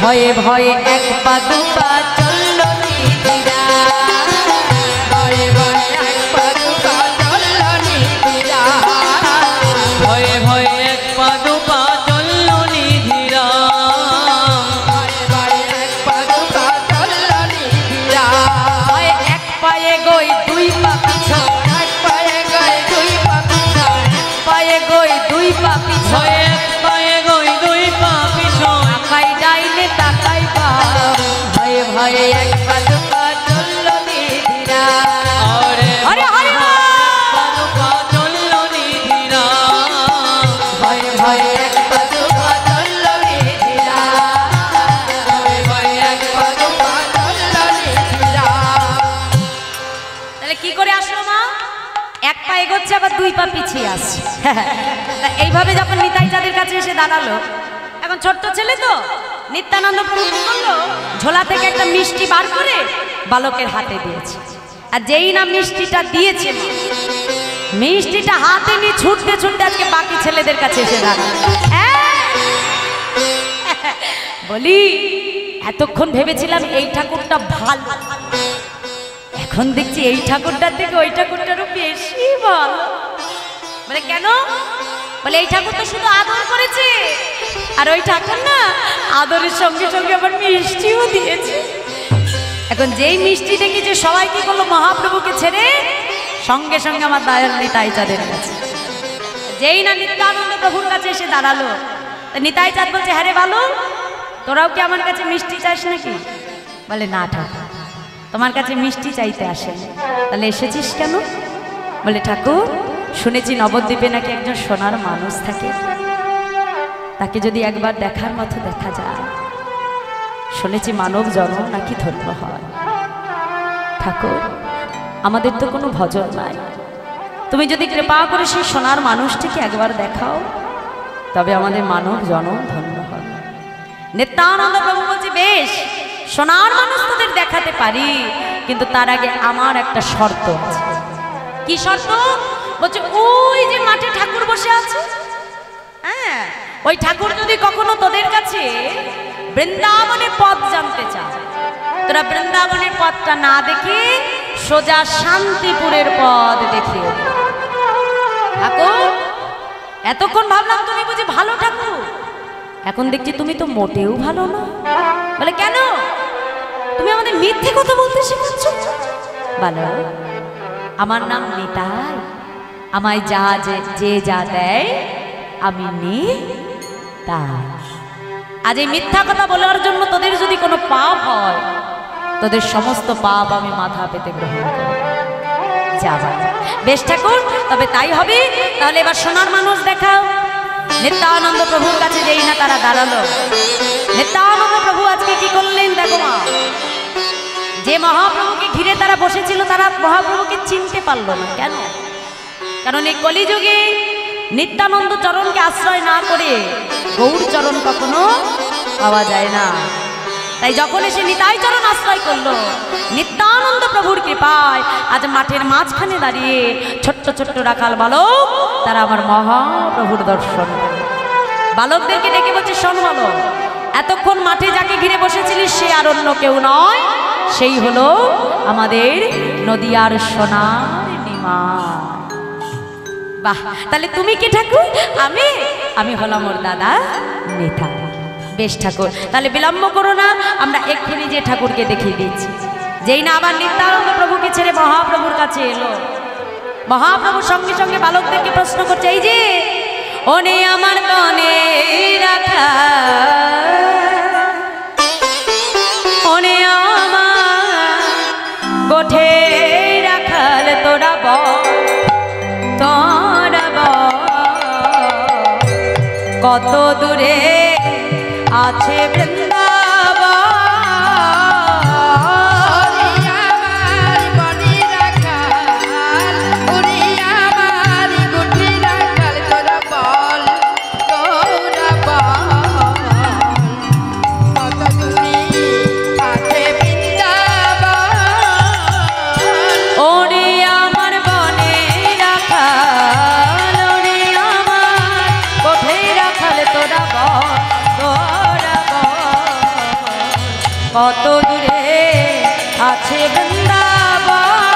A: ভয়ে ভয়ে এক পা দু পা চলল নিধিরাম,
B: ভয়ে ভয়ে এক পা দু পা চলল নিধিরাম,
C: ভয়ে ভয়ে এক পা দু পা চলল নিধিরাম,
B: ভয়ে ভয়ে এক পা দু পা চলল নিধিরাম,
A: ভয়ে এক পায়ে গই দুই পা পিছন,
B: এক পায়ে গয়ে দুই পা পিছন,
A: পায়ে গই দুই পা পিছন,
C: ভয়ে এক পায়ে গই দুই পা পিছন,
A: তাকাই ডাইনে তাকাই বাম, ভয়ে ভয়ে এক পা দু পা চলল নিধিরাম।
C: আরে
A: হরে হরে
C: পা দু পা চলল নিধিরাম,
A: ভয়ে ভয়ে এক পা দু পা চলল নিধিরাম।
B: ভয়ে ভয়ে এক পা দু পা চলল নিধিরাম।
A: তাহলে কি করে আসলো মা? এক পা এগোচ্ছে আবার দুই পা পিছিয়ে আসছে। তা এইভাবে যখন নিতাই চাঁদের কাছে এসে দাঁড়ালো, এখন ছোট্ট ছেলে তো, নিত্যানন্দ প্রভু কি করলো? ঝোলা থেকে একটা মিষ্টি বার করে বালকের হাতে দিয়েছে। আর যেই না মিষ্টিটা দিয়েছে, মিষ্টিটা হাতে নিয়ে ছুটতে ছুটতে আজকে বাকি ছেলেদের কাছে এসে দাঁড়ালো। বলি এতক্ষণ ভেবেছিলাম এই ঠাকুরটা ভালো, এখন দেখছি এই ঠাকুরটার থেকে ওই ঠাকুরটারও বেশি ভালো। বলে কেন? বলে এই ঠাকুর তো শুধু আদর করেছে, আর ওই ঠাকুর না আদরের সঙ্গে সঙ্গে আবার মিষ্টিও দিয়েছে। এখন যেই মিষ্টি দেখেছে সবাই কি করলো? মহাপ্রভুকে ছেড়ে সঙ্গে সঙ্গে আমার দয়াল নিতাই চাঁদের কাছে। যেই না নিত্যানন্দ প্রভুর কাছে এসে দাঁড়ালো, নিতাই চাঁদ বলছে, হ্যাঁ রে ভালো, তোরাও কি আমার কাছে মিষ্টি চাস নাকি? বলে না ঠাকুর, তোমার কাছে মিষ্টি চাইতে আসেন। তাহলে এসেছিস কেন? বলে ঠাকুর, শুনেছি নবদ্বীপে নাকি একজন সোনার মানুষ থাকে, তাকে যদি একবার দেখার মতো দেখা যায়, শুনেছি মানব জন্ম নাকি ধন্য হয়। ঠাকুর, আমাদের তো কোনো ভজন নাই, তুমি যদি কৃপা করে সেই সোনার মানুষটিকে একবার দেখাও, তবে আমাদের মানব জন্ম ধন্য হবে। নিত্যানন্দ প্রভু বলছে, বেশ, সোনার মানুষ তোদের দেখাতে পারি, কিন্তু তার আগে আমার একটা শর্ত আছে। কি শর্ত? বলছে, ওই যে মাঠে ঠাকুর বসে আছে, হ্যাঁ, ওই ঠাকুর যদি কখনো তোদের কাছে বৃন্দাবনের পথ জানতে চায়, তোরা বৃন্দাবনের পথটা না দেখে সোজা শান্তিপুরের পথ দেখিয়ে দে। ঠাকুর, এতক্ষণ ভাবলাম তুমি বুঝি ভালো ঠাকুর, এখন দেখছি তুমি তো মোটেও ভালো না। বলে কেন? তুমি আমাদের মিথ্যে কথা বলতে শেখাচ্ছ? বলো, আমার নাম নিতাই, আমায় যে যা দেয় আমি নি তাই। আজ এই মিথ্যা কথা বলার জন্য তোদের যদি কোনো পাপ হয়, তোদের সমস্ত পাপ আমি মাথা পেতে গ্রহণ করব। যাবা বেশ ঠাকুর, তবে তাই হবে। তাহলে এবার সোনার মানুষ দেখাও। নিত্যানন্দ প্রভুর কাছে যেই না তারা দাঁড়ালো, নিত্যানন্দ প্রভু আজকে কি করলেন দেখো মা। যে মহাপ্রভুকে ঘিরে তারা বসেছিল, তারা মহাপ্রভুকে চিনতে পারলো না। কেন? কারণ এই কলিযুগে নিত্যানন্দ চরণকে আশ্রয় না করে গৌর চরণ কখনো পাওয়া যায় না। তাই যখন এসে নিতাই চরণ আশ্রয় করলো, নিত্যানন্দ প্রভুর কৃপায় আজ মাঠের মাঝখানে দাঁড়িয়ে ছোট্ট ছোট্ট রাখাল বালক তারা আমার মহাপ্রভুর দর্শন করে। বালকদেরকে ডেকে বলছে, শোন বালক, এতক্ষণ মাঠে যাকে ঘিরে বসেছিলিস সে আর অন্য কেউ নয়, সেই হলো আমাদের নদিয়ার সোনার নিমাই। বাহ, তাহলে তুমি কি ঠাকুর? আমি হলাম ওর দাদা নিতাই। বেশ ঠাকুর, তাহলে বিলম্ব করো না, আমরা এক্ষুনি যে ঠাকুরকে দেখিয়ে দিচ্ছি। যেই না আবার নিত্যানন্দ প্রভুকে ছেড়ে মহাপ্রভুর কাছে এলো, মহাপ্রভু সঙ্গে সঙ্গে বালকদেরকে প্রশ্ন করছে, এই যে ওনে আমার বনে রাখা, ওনে আমার গোঠে রাখাল, তোরা কত দূরে আছে বৃন্দাবন,
B: আমার বনে রাখাল, ওরে আমার গুঠি রাখাল, তোরা বল কত দূরে আছে বৃন্দাবন।
A: ওরে আমার বনে রাখাল, ওরে আমার কোঠে রাখাল, তোরা কত দূরে আছে বৃন্দাবন,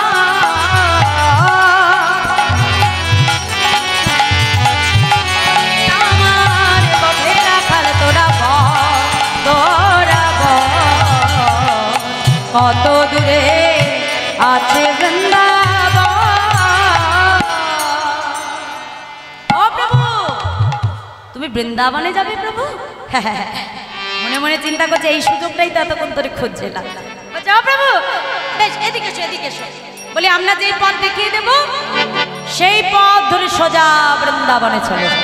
A: আমার কোঠে রাখাল, তোরা কত দূরে আছে বৃন্দাবন। ও প্রভু, তুমি বৃন্দাবনে যাবে প্রভু? মনে মনে চিন্তা করছে, এই সুযোগটাই তো এতক্ষণ ধরে খুঁজছিলাম। যাও প্রভু, বেশ এদিকে এসো, এদিকে এসো। বলি, আমরা যেই পথ দেখিয়ে দেব সেই পথ ধরে সোজা বৃন্দাবনে চলে যাও।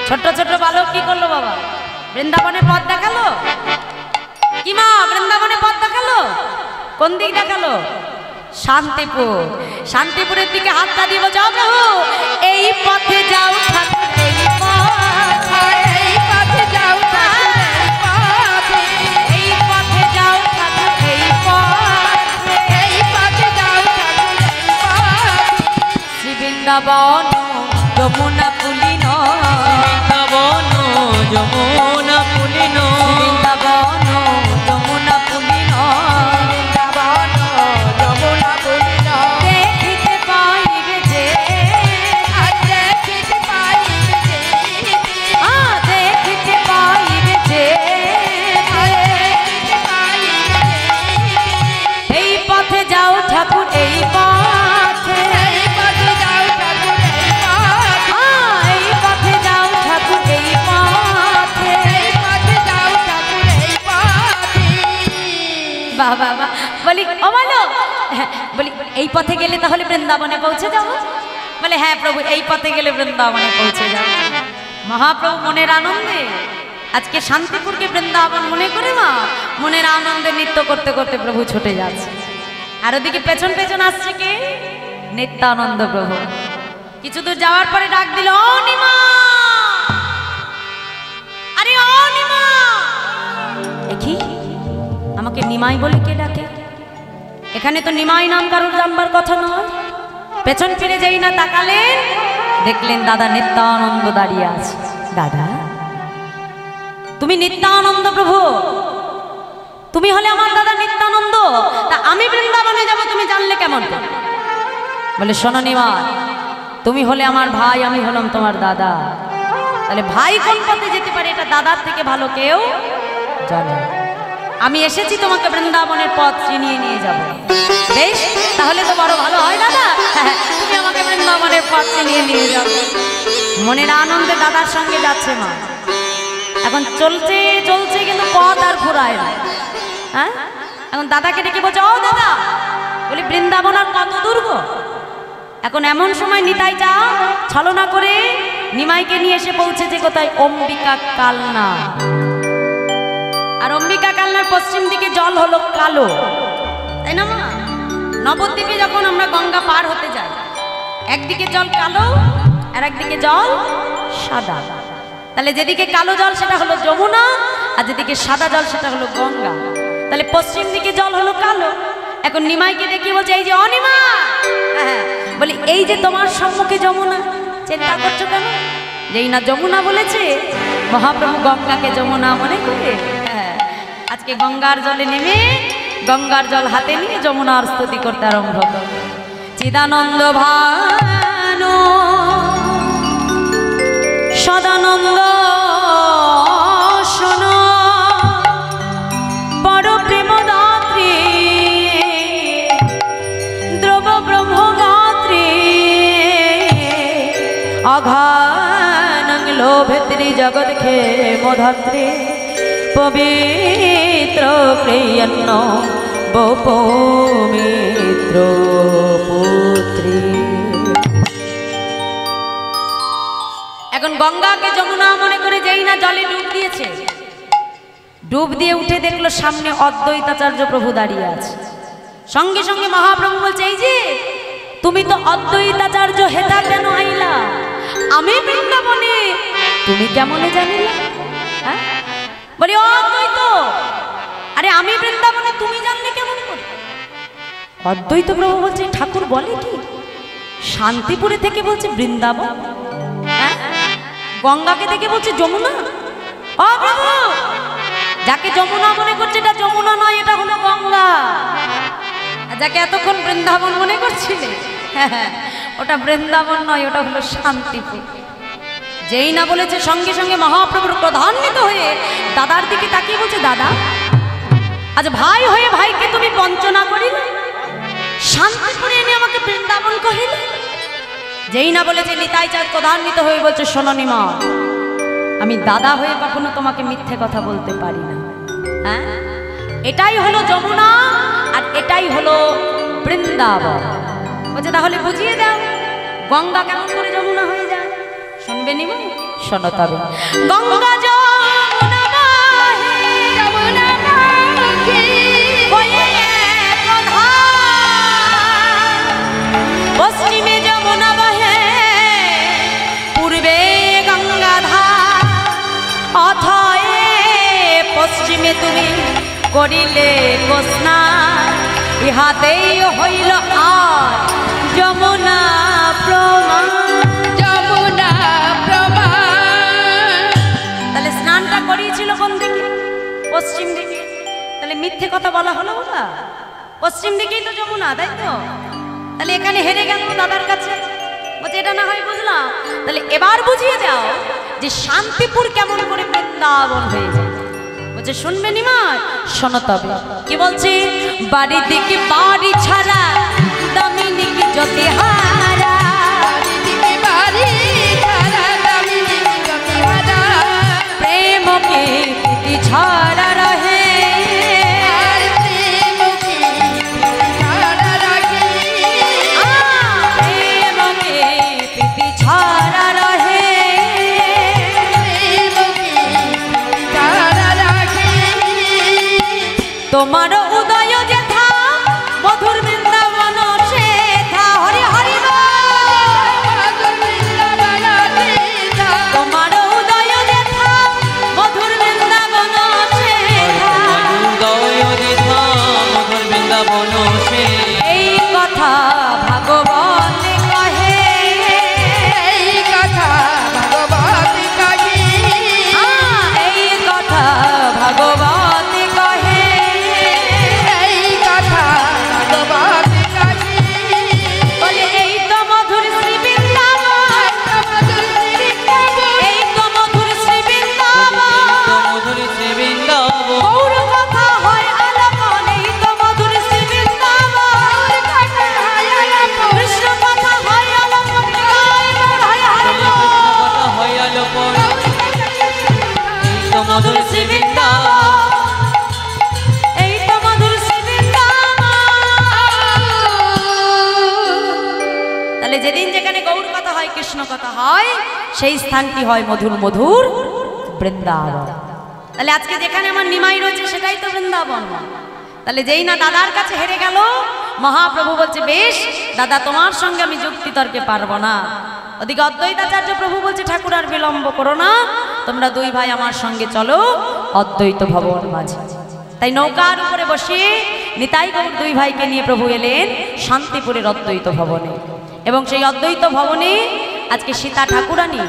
A: ছোট্ট ছোট্ট বালক কি করলো বাবা? বৃন্দাবনে পথ দেখালো। কি মা, বৃন্দাবনে পথ দেখালো? কোন দিক দেখালো? শান্তিপুর। শান্তিপুরের দিকে হাতটা দিব, যাও প্রভু এই পথে যাও ঠাকুর, এই পথে,
B: এই পথে যাও ঠাকুর,
A: এই পথে যাও ঠাকুর, এই পথে,
B: এই পথে যাও ঠাকুর, এই পথে।
A: শ্রী বৃন্দাবন যমুনা পুলিন,
C: বৃন্দাবন যমুনা পুলিন,
A: বৃন্দাবন যমুনা পুলিন,
B: বৃন্দাবন যমুনা পুলিন,
A: দেখিতে পাইবে যে,
B: আজ দেখিতে পাইবে যে,
A: দেখিতে পাইবে যে,
B: দেখিতে পাইবে যে।
A: এই পথে যাও ঠাকুর, এই পথে,
B: এই পথে যাও ঠাকুর, এই পথে,
A: এই পথে যাও ঠাকুর, এই পথে।
B: এই পথে যাও ঠাকুর, এই পথে।
A: বাহ বাহ বাহ। বলি, ও বলো, বলি এই পথে গেলে তাহলে বৃন্দাবনে পৌঁছে যাবো? বলে, হ্যাঁ প্রভু, এই পথে গেলে বৃন্দাবনে পৌঁছে যাবো। মহাপ্রভু মনের আনন্দে আজকে শান্তিপুরকে বৃন্দাবন মনে করে মা মনের আনন্দে নৃত্য করতে করতে প্রভু ছুটে যাচ্ছে। আর ওদিকে পেছন পেছন আসছে কে? নিত্যানন্দ প্রভু। কিছু দূর যাওয়ার পরে ডাক দিল, ও নিমা, আরে ও নিমা। দেখি আমাকে নিমাই বলে কে ডাকে? এখানে তো নিমাই নাম কারোর জানবার কথা নয়। পেছন ফিরে যাই না তাকালেন, দেখলেন দাদা নিত্যানন্দ দাঁড়িয়ে আছে। দাদা, তুমি নিত্যানন্দ প্রভু? তুমি হলে আমার দাদা নিত্যানন্দ, তা আমি বৃন্দাবনে যাব তুমি জানলে কেমন করে? বলে, শোনো নিমাই, তুমি হলে আমার ভাই, আমি হলাম তোমার দাদা। তাহলে ভাই কোন পথে যেতে পারে এটা দাদার থেকে ভালো কেউ জানে। আমি এসেছি তোমাকে বৃন্দাবনের পথ চিনিয়ে নিয়ে যাব। বেশ, তাহলে তো বড় ভালো হয় দাদা, তুমি আমাকে বৃন্দাবনের পথ চিনিয়ে নিয়ে যাবে। মনের আনন্দে দাদার সঙ্গে যাচ্ছে মা। এখন চলছে চলছে কিন্তু পথ আর ঘুরায় না। হ্যাঁ, এখন দাদাকে ডেকে বলছে, ও দাদা, বলি বৃন্দাবন আর কত দূর গো? এখন এমন সময় নিতাই যা ছলনা করে নিমাইকে নিয়ে এসে পৌঁছেছে কোথায়? অম্বিকা কালনা। আর অম্বিকা কালনার পশ্চিম দিকে জল হলো কালো, তাই না মা? নবদ্বীপে যখন আমরা গঙ্গা পার হতে যাই, একদিকে জল কালো আর একদিকে জল সাদা। তাহলে যেদিকে কালো জল সেটা হলো যমুনা, আর যেদিকে সাদা জল সেটা হলো গঙ্গা। তাহলে পশ্চিম দিকে জল হলো কালো। এখন নিমাইকে দেখি বলছে, এই যে অনিমা, হ্যাঁ, বলি এই যে তোমার সম্মুখে যমুনা, চিন্তা করছো কেন? যেই না যমুনা বলেছে, মহাপ্রভু গঙ্গাকে যমুনা মনে করে আজকে গঙ্গার জলে নেমে গঙ্গার জল হাতে নিয়ে যমুনার স্তুতি করতে আরম্ভ করে। চিদানন্দ ভানু সদানন্দ শোনো, বড় প্রেমদাত্রী দ্রব ব্রহ্মগাত্রী, অঘানং লোভেত্রী জগৎ খে মধাত্রী, পবিত্র প্রিয়ন্ন বপৌমিত্র পুত্রী। এখন গঙ্গাকে যমুনা মনে করে যেই না জলে ডুব দিয়েছে, ডুব দিয়ে উঠে দেখলো সামনে অদ্বৈতাচার্য প্রভু দাঁড়িয়ে আছে। সঙ্গে সঙ্গে মহাপ্রভু বলছে, এই যে তুমি তো অদ্বৈতাচার্য, হেতা কেন আইলা? আমি বৃন্দাবনে, তুমি কেমনে জানিলা? হ্যাঁ, বলি ও অদ্বৈত, আরে আমি বৃন্দাবনে, তুমি জানলে কেমন করে? অদ্বৈত প্রভু বলছে, ঠাকুর বলে কি শান্তিপুরে থেকে বলছে বৃন্দাবন, হ্যাঁ, গঙ্গাকে দেখে বলছে যমুনা। ও প্রভু, যাকে যমুনা মনে করছে এটা যমুনা নয়, এটা হলো গঙ্গা। যাকে এতক্ষণ বৃন্দাবন মনে করছিলে, ওটা বৃন্দাবন নয়, ওটা হলো শান্তিপুর। যেই না বলেছে সঙ্গে সঙ্গে মহাপ্রভুর প্রধান্বিত হয়ে দাদার দিকে তাকিয়ে বলছে, দাদা আজ ভাই হয়ে ভাইকে তুমি বঞ্চনা করিলে, শান্তিপুরে এনে আমাকে বৃন্দাবন কহিলে। যেই না বলেছে নিতাই চাঁদ প্রধান্বিত হয়ে বলছে, শোনো নিমা, আমি দাদা হয়ে কখনো তোমাকে মিথ্যে কথা বলতে পারি না। হ্যাঁ, এটাই হলো যমুনা আর এটাই হলো বৃন্দাবন। বলছে তাহলে বুঝিয়ে দাও গঙ্গা কেমন করে যমুনা হয়ে যায়। শুনবে নিমা? শোনো তবে। গঙ্গা যমুনা বাহে,
B: যমুনা বাহে,
A: বয়ে প্রধান, পশ্চিমে যমুনা বাহে, পূর্বে গঙ্গাধার, অথয়ে পশ্চিমে তুমি করিলে স্নান, ইহাতেই হইল আর যমুনা প্রমাণ।
B: যমুনা প্রমাণ।
A: তাহলে স্নানটা করিয়েছিল কোন দিকে? পশ্চিম দিকে। তাহলে মিথ্যে কথা বলা হলো বাবা? পশ্চিম দিকেই তো যমুনা, তাই তো? তাহলে এখানে হেরে গেল দাদার কাছে। বলছে এটা না হয় বুঝলাম, তাহলে এবার বুঝিয়ে দাও যে শান্তিপুর কেমন করে বৃন্দাবন হয়ে যায়। বলছে শুনবে নিমা? শোনো তবে। কি বলছে? বাড়ি দিকে বাড়ি ছাড়া, দামিনী কি জ্যোতি হারা,
B: বাড়ি ছাড়া দামিনী জ্যোতি হারা,
A: প্রেম কে প্রীতি ছাড়া রহে,
B: আর প্রেম কি ছাড়া রাখে,
A: প্রেম কে প্রীতি ছাড়া রহে,
B: প্রেম কি ছাড়া রাখে।
A: তোমার উদয় যেথা মধুর বৃন্দাবন সেথা, হরি হরি
B: মধুর বৃন্দাবন সেথা,
A: তোমার উদয় যেথা মধুর বৃন্দাবন সেথা,
C: মধুদয় দিধা মধুর বৃন্দাবন সে।
A: এই কথা ভাগবত কহে,
B: এই কথা ভগবত কহে,
A: এই কথা ভাগবত কহে,
B: এই কথা ভগবত কহে।
A: বলে এই তো মধুর শ্রী বৃন্দাবন,
B: মধুর বৃন্দাবন,
A: এই তো মধুর শ্রী বৃন্দাবন,
C: মধুর সে বৃন্দাবন,
A: গৌর কথা হয় তাহলে যেদিন যেখানে গৌর কথা হয়, কৃষ্ণ কথা হয়, সেই স্থানটি হয় মধুর মধুর বৃন্দাবন। তাহলে আজকে যেখানে আমার নিমাই রয়েছে সেটাই তো বৃন্দাবন। তাহলে যেই না দাদার কাছে হেরে গেল, মহাপ্রভু বলছে বেশ দাদা তোমার সঙ্গে আমি যুক্তি তর্কে পারবো না। ওদিকে অদ্বৈতাচার্য প্রভু বলছে ঠাকুর আর বিলম্ব করো না, তোমরা দুই ভাই আমার সঙ্গে চলো অদ্বৈত ভবন মাঝে। তাই নৌকার উপরে বসে নিতাই গৌর দুই ভাইকে নিয়ে প্রভু এলেন শান্তিপুরের অদ্বৈত ভবনে। এবং সেই অদ্বৈত ভবনে আজকে সীতা ঠাকুরানী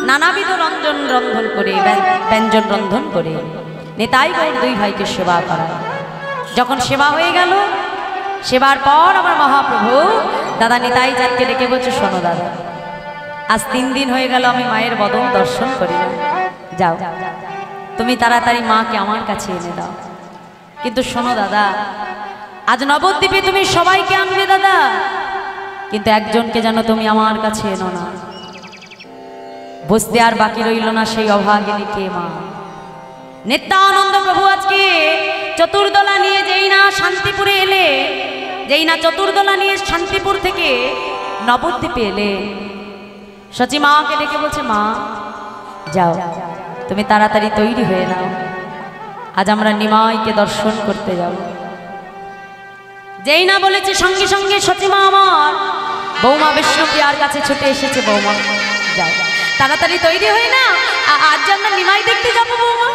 A: নানাবিধ রন্ধন করে, ব্যঞ্জন রন্ধন করে নিতাই গৌর দুই ভাইকে সেবা করা। যখন সেবা হয়ে গেল, সেবার পর আমার মহাপ্রভু দাদা নিতাই চাঁদকে ডেকে বলছে শোনো দাদা, আজ 3 দিন হয়ে গেল আমি মায়ের বদন দর্শন করি না, যাও তুমি তাড়াতাড়ি মাকে আমার কাছে এনে দাও। কিন্তু শোনো দাদা, আজ নবদ্বীপে তুমি সবাইকে আনবে দাদা, কিন্তু একজনকে যেন তুমি আমার কাছে এনো না। বুঝতে আর বাকি রইল না সেই অভাগিনী কে মা। নিত্যানন্দ প্রভু আজকে চতুর্দলা নিয়ে যেই না শান্তিপুরে এলে, যেই না চতুর্দলা নিয়ে শান্তিপুর থেকে নবদ্বীপে এলে, সচি মাকে ডেকে বলছে মা যাও তুমি তাড়াতাড়ি তৈরি হয়ে নাও, আজ আমরা নিমাইকে দর্শন করতে যাব। যেই না বলেছে সঙ্গে সঙ্গে সচিমা আমার বৌমা বিষ্ণুপ্রিয়ার কাছে ছুটে এসেছে, বৌমা যাও তাড়াতাড়ি তৈরি হয়ে না, আজ আমরা নিমাই দেখতে যাব বৌমা।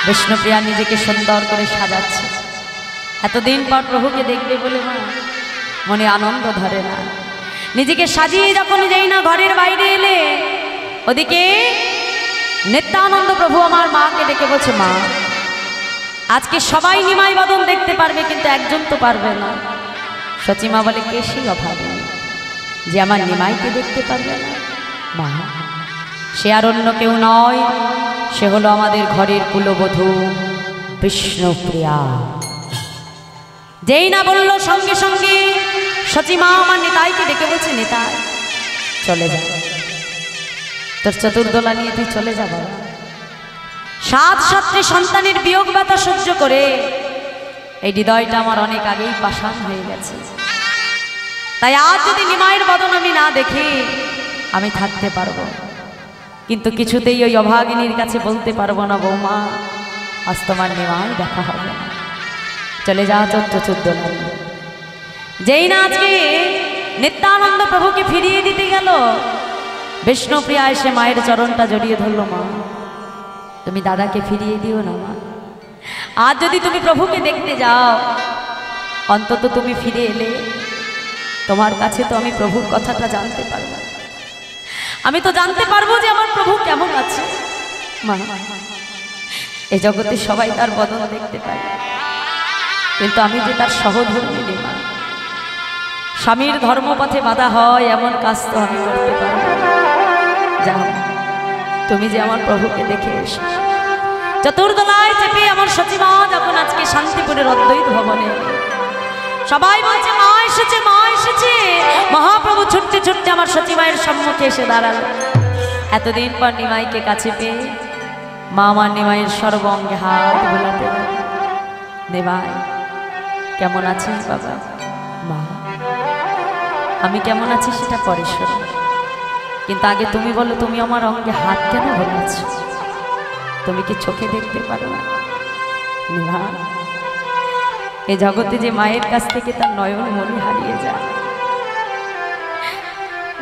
A: বিষ্ণুপ্রিয়া নিজেকে সুন্দর করে সাজাচ্ছে, এতদিন পর প্রভুকে দেখবে বলে মা মনে আনন্দ ধরে না। নিজেকে সাজিয়ে যখন যেই না ঘরের বাইরে এলে, ওদিকে নিত্যানন্দ প্রভু আমার মাকে ডেকে বলছে মা আজকে সবাই নিমাই বদন দেখতে পারবে, কিন্তু একজন তো পারবে না। সচিমা বলে কে সেই অভাবে যে আমার নিমাইকে দেখতে পারবে না? মা সে আর অন্য কেউ নয়, সে হলো আমাদের ঘরের কুলবধূ বিষ্ণুপ্রিয়া। যেই না বলল সঙ্গে সঙ্গে সচিমা আমার নিতাইকে ডেকে বলছে নিতাই চলে যা, তোর চতুর্দলা নিয়ে তুই চলে যা বাবা। 7 সাত্রী সন্তানের বিয়োগ ব্যথা সহ্য করে এই হৃদয়টা আমার অনেক আগেই পাষাণ হয়ে গেছে। তাই আজ যদি নিমাইয়ের বদন আমি না দেখি আমি থাকতে পারবো, কিন্তু কিছুতেই ওই অভাগিনীর কাছে বলতে পারবো না বৌমা আজ তোমার নিমাই দেখা হবে না, চলে যা চতুর্দলা। যেই না আজকে নিত্যানন্দ প্রভুকে ফিরিয়ে দিতে গেল, বিষ্ণুপ্রিয়া এসে মায়ের চরণটা জড়িয়ে ধরলো, মা তুমি দাদাকে ফিরিয়ে দিও না মা, আজ যদি তুমি প্রভুকে দেখতে যাও অন্তত তুমি ফিরে এলে তোমার কাছে তো আমি প্রভুর কথাটা জানতে পারবো, আমি তো জানতে পারবো যে আমার প্রভু কেমন আছে। মা এ জগতে সবাই তার বদন দেখতে পায়, কিন্তু আমি যে তার সহধর্মিনী মা, স্বামীর ধর্মপথে বাধা হয় এমন কাজ তো আমি করতে পারবো। যাও তুমি যে আমার প্রভুকে দেখে এসো। চতুর্দলায় চেপে আমার সচিমা যখন আজকে শান্তিপুরের অদ্বৈত ভবনে, সবাই বলছে মা এসেছে মা এসেছে, মহাপ্রভু ছুটতে ছুটতে আমার সচিমায়ের সম্মুখে এসে দাঁড়ালো। এতদিন পর নিমাইকে কাছে পেয়ে মা আমার নিমাইয়ের সর্বঙ্গে হাত বোলাতে লাগে। নিমাই কেমন আছিস বাবা? মা আমি কেমন আছি সেটা পরে শোনো, কিন্তু আগে তুমি বলো তুমি আমার অঙ্গে হাত কেন বোলাচ্ছ? তুমি কি চোখে দেখতে পারো না? নিমাই এ জগতে যে মায়ের কাছ থেকে তার নয়ন মনি হারিয়ে যায়,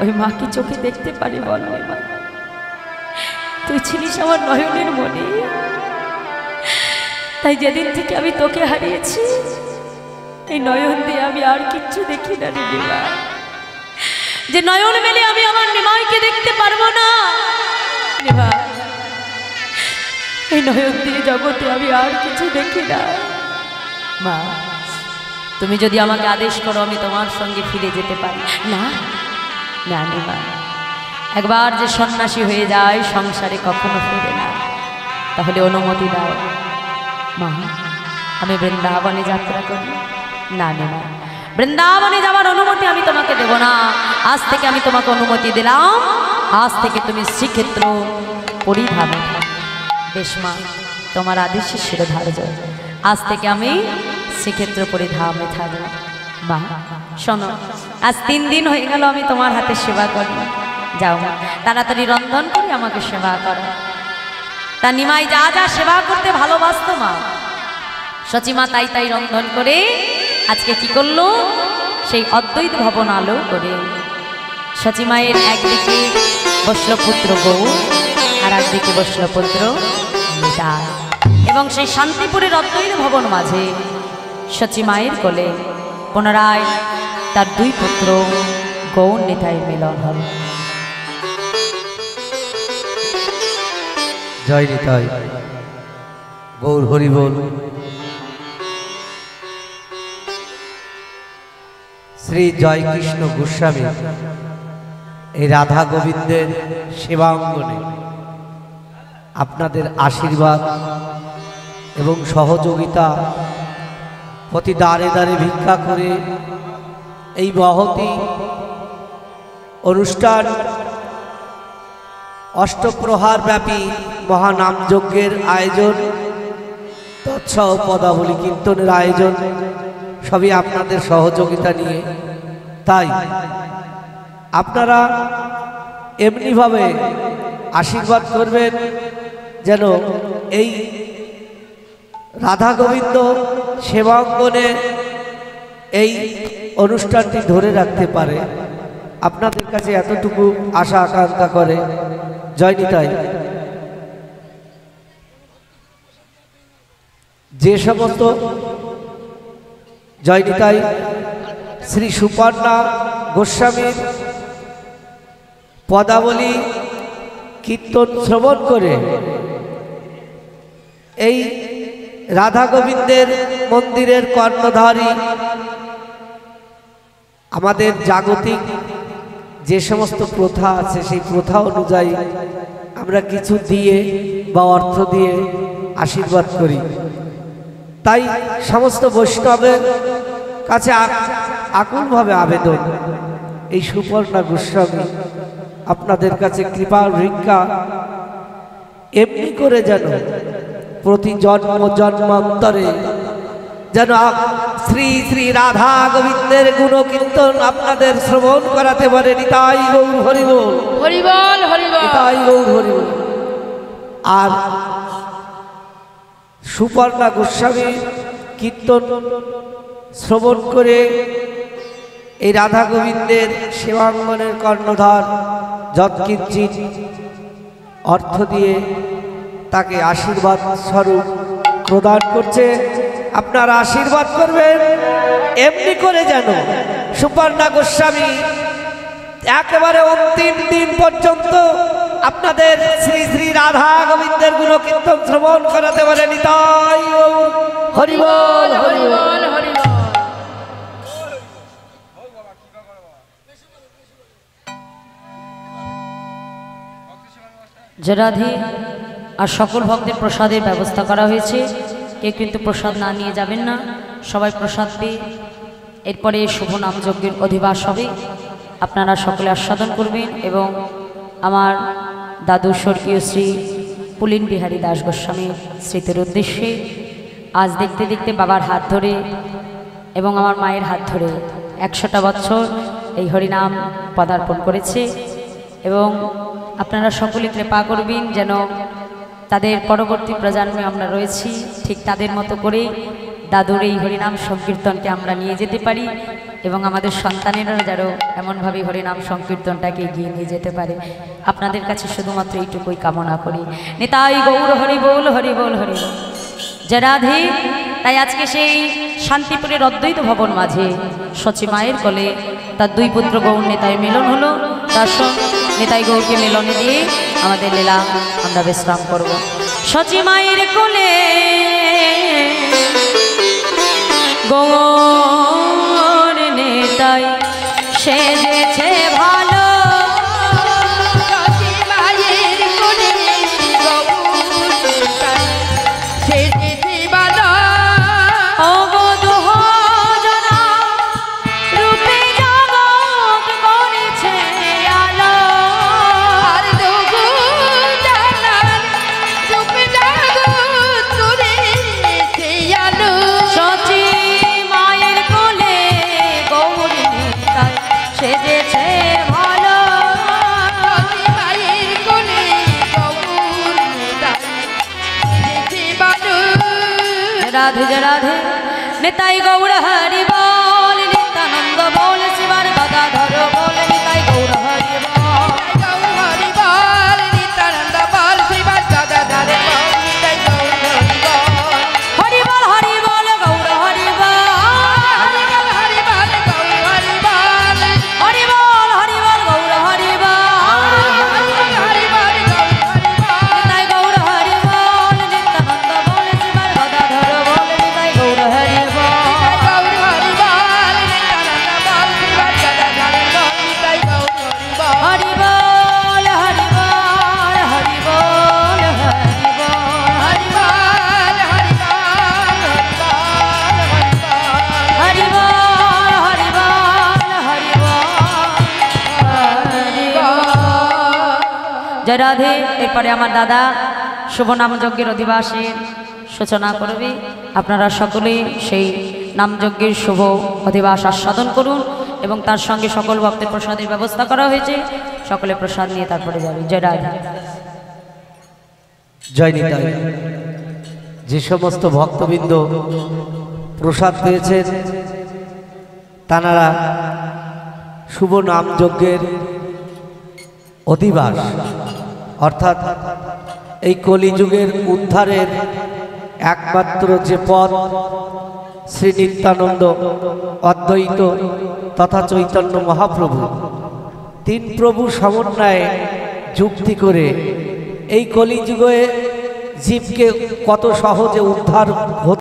A: ওই মা কি চোখে দেখতে পারি বল? নিমাই তুই ছিলিস আমার নয়নের মনি, তাই যেদিন থেকে আমি তোকে হারিয়েছি এই নয়ন দিয়ে আমি আর কিচ্ছু দেখি না রে নিমাই, যে নয়ন মেলে আমি আমার নিমাইকে দেখতে পারবো না। নিমাই এই নয়ন দিয়ে জগতে আমি আর কিছু দেখি না। মা তুমি যদি আমাকে আদেশ করো আমি তোমার সঙ্গে ফিরে যেতে পারি। না না নিমাই, একবার যে সন্ন্যাসী হয়ে যায় সংসারে কখনো ফিরে না, তাহলে অনুমতি দাও। মা আমি বৃন্দাবনে যাত্রা করি। না নিমাই বৃন্দাবনে যাওয়ার অনুমতি আমি তোমাকে দেব না, আজ থেকে আমি তোমাকে অনুমতি দিলাম, আজ থেকে তুমি শ্রীক্ষেত্র পরিধামে। বেশ মা তোমার আদেশে শিরোধার্য, আজ থেকে আমি শ্রীক্ষেত্র পরিধামে থাকবো। বাহ, শোনো, আজ 3 দিন হয়ে গেল আমি তোমার হাতে সেবা করি। যাও মা, তাড়াতাড়ি রন্ধন করে আমাকে সেবা করো। তা নিমাই যা যা সেবা করতে ভালোবাসতো মা, সচিমা তাই তাই রন্ধন করে আজকে কি করলো, সেই অদ্বৈত ভবন আলো করে সচিমায়ের একদিকে বসল পুত্র গৌ, আর একদিকে বসল পুত্র নিতাই। এবং সেই শান্তিপুরের অদ্বৈত ভবন মাঝে সচিমায়ের কোলে পুনরায় তার 2 পুত্র গৌর নিতাইয়ের মিলন হল।
E: জয় নিতাই, গৌর হরি বল। শ্রী জয় কৃষ্ণ গোস্বামী এই রাধা গোবিন্দের সেবাঙ্গনে আপনাদের আশীর্বাদ এবং সহযোগিতা প্রতি দ্বারে দ্বারে ভিক্ষা করে এই মহতি অনুষ্ঠান অষ্টপ্রহার ব্যাপী মহানামযজ্ঞের আয়োজন, তৎসহ পদাবলী কীর্তনের আয়োজন সবই আপনাদের সহযোগিতা নিয়ে। তাই আপনারা এমনিভাবে আশীর্বাদ করবেন যেন এই রাধা গোবিন্দ সেবাঙ্গনে এই অনুষ্ঠানটি ধরে রাখতে পারে। আপনাদের কাছে এতটুকু আশা আকাঙ্ক্ষা করে। জয় নিতাই। যে সমস্ত জয় নিতাই শ্রী সুপর্ণা গোস্বামীর পদাবলী কীর্তন শ্রবণ করে এই রাধা গোবিন্দের মন্দিরের কর্ণধারী আমাদের জাগতিক যে সমস্ত প্রথা আছে সেই প্রথা অনুযায়ী আমরা কিছু দিয়ে বা অর্থ দিয়ে আশীর্বাদ করি। তাই সমস্ত বৈষ্ণবের কাছে আকুলভাবে আবেদন, এই সুপর্ণা গোস্বামী আপনাদের কাছে কৃপা ভিক্ষা এমনি করে যেন প্রতি জন্ম জন্মান্তরে যেন শ্রী শ্রী রাধা গোবিন্দের গুণ কীর্তন আপনাদের শ্রবণ করাতে পারে। নিতাই গৌর হরি বল,
B: হরি বল, হরি বল।
E: নিতাই গৌর হরি বল। আর সুপর্ণা গোস্বামী কীর্তন শ্রবণ করে এই রাধা গোবিন্দের সেবাঙ্গনের কর্ণধার যৎকিঞ্চিৎ অর্থ দিয়ে তাকে আশীর্বাদ স্বরূপ প্রদান করছে। আপনারা আশীর্বাদ করবেন এমনি করে যেন সুপর্ণা গোস্বামী একেবারে অন্তিম দিন পর্যন্ত আপনাদের শ্রী শ্রী রাধা গোবিন্দের গুণ কীর্তন শ্রবণ করাতে পারে। নিতাই হরি বল, হরি বল।
B: হরি বল।
A: জরাধি আর সকল ভক্তের প্রসাদের ব্যবস্থা করা হয়েছে। কেউ কিন্তু প্রসাদ না নিয়ে যাবেন না, সবাই প্রসাদ পেয়ে এরপরে শুভ নামযজ্ঞের অধিবাস হবে। আপনারা সকলে আস্বাদন করবেন এবং আমার দাদু স্বর্গীয় শ্রী পুলিন বিহারী দাস গোস্বামীর স্মৃতির উদ্দেশ্যে আজ দেখতে দেখতে বাবার হাত ধরে এবং আমার মায়ের হাত ধরে 100টা বছর এই হরিনাম পদার্পণ করেছে। এবং আপনারা সকলে কৃপা করবেন যেন তাদের পরবর্তী প্রজন্মে আমরা রয়েছি, ঠিক তাদের মতো করে দাদুর এই হরিনাম সংকীর্তনকে আমরা নিয়ে যেতে পারি এবং আমাদের সন্তানেরা যেন এমনভাবে হরিনাম সংকীর্তনটাকে এগিয়ে নিয়ে যেতে পারে। আপনাদের কাছে শুধুমাত্র এইটুকুই কামনা করি। নিতাই গৌর হরি বল, হরি বল, হরি বল। জয় রাধে। তাই আজকে সেই শান্তিপুরের অদ্বৈত ভবন মাঝে সচিমায়ের কোলে তার 2 পুত্র গৌর নিতাই মিলন হলো। তার নিতাই গৌরকে মিলনে দিয়ে আমাদের লীলা আমরা বিশ্রাম করব। সচিমায়ের কোলে গৌর নিতাই সেজেছে ভালো,
B: সচিমায়ের কোলে গৌর নিতাই সেজেছে ভালো।
A: অবধ জনা রূপে জগৎ করেছে আলো।
B: আর দুগু জানার রূপে জগৎ করেছে আলো।
A: সচি মায়ের जय राधे निताई गौर हरि बोल नित्यानंद बोल शिवर गदाधर बोल निताई गौर हरि बोल
B: गौर हरि बोल नित्यानंद बोल श्रीवास गदाधर बोल निताई गौर हरि बोल
A: हरि बोल गौर हरि बोल
B: हरि बोल गौर हरि बोल
A: हरि बोल गौर हरि बोल
B: हरि बोल गौर हरि बोल
A: निताई गौर हरि बोल नित्यानंद बोल शिवर गदाधर बोल निताई गौर हरि बोल
B: गौर हरि बोल नित्यानंद बोल श्रीवास गदाधर बोल निताई गौर हरि बोल
A: हरि बोल हरि बोल हरि बोल हरि बोल
B: हरि बोल हरि बोल हरि बोल
A: जय राधे এরপরে আমার দাদা শুভ নামযজ্ঞের অধিবাসের সূচনা করবে আপনারা সকলেই সেই নামযজ্ঞের শুভ অধিবাস আস্বাদন করুন এবং তার সঙ্গে সকল ভক্তের প্রসাদের ব্যবস্থা করা হয়েছে সকলে প্রসাদ নিয়ে তারপরে যাবে জয় রাধে
E: জয় নিতাই। যে সমস্ত ভক্তবৃন্দ প্রসাদ পেয়েছেন তারা শুভ নাম যজ্ঞের অধিবাস অর্থাৎ এই কলিযুগের উদ্ধারের একমাত্র যে পথ শ্রী নিত্যানন্দ অদ্বৈত তথা চৈতন্য মহাপ্রভু তিন প্রভু সমন্বয়ে যুক্তি করে এই কলিযুগে জীবকে কত সহজে উদ্ধার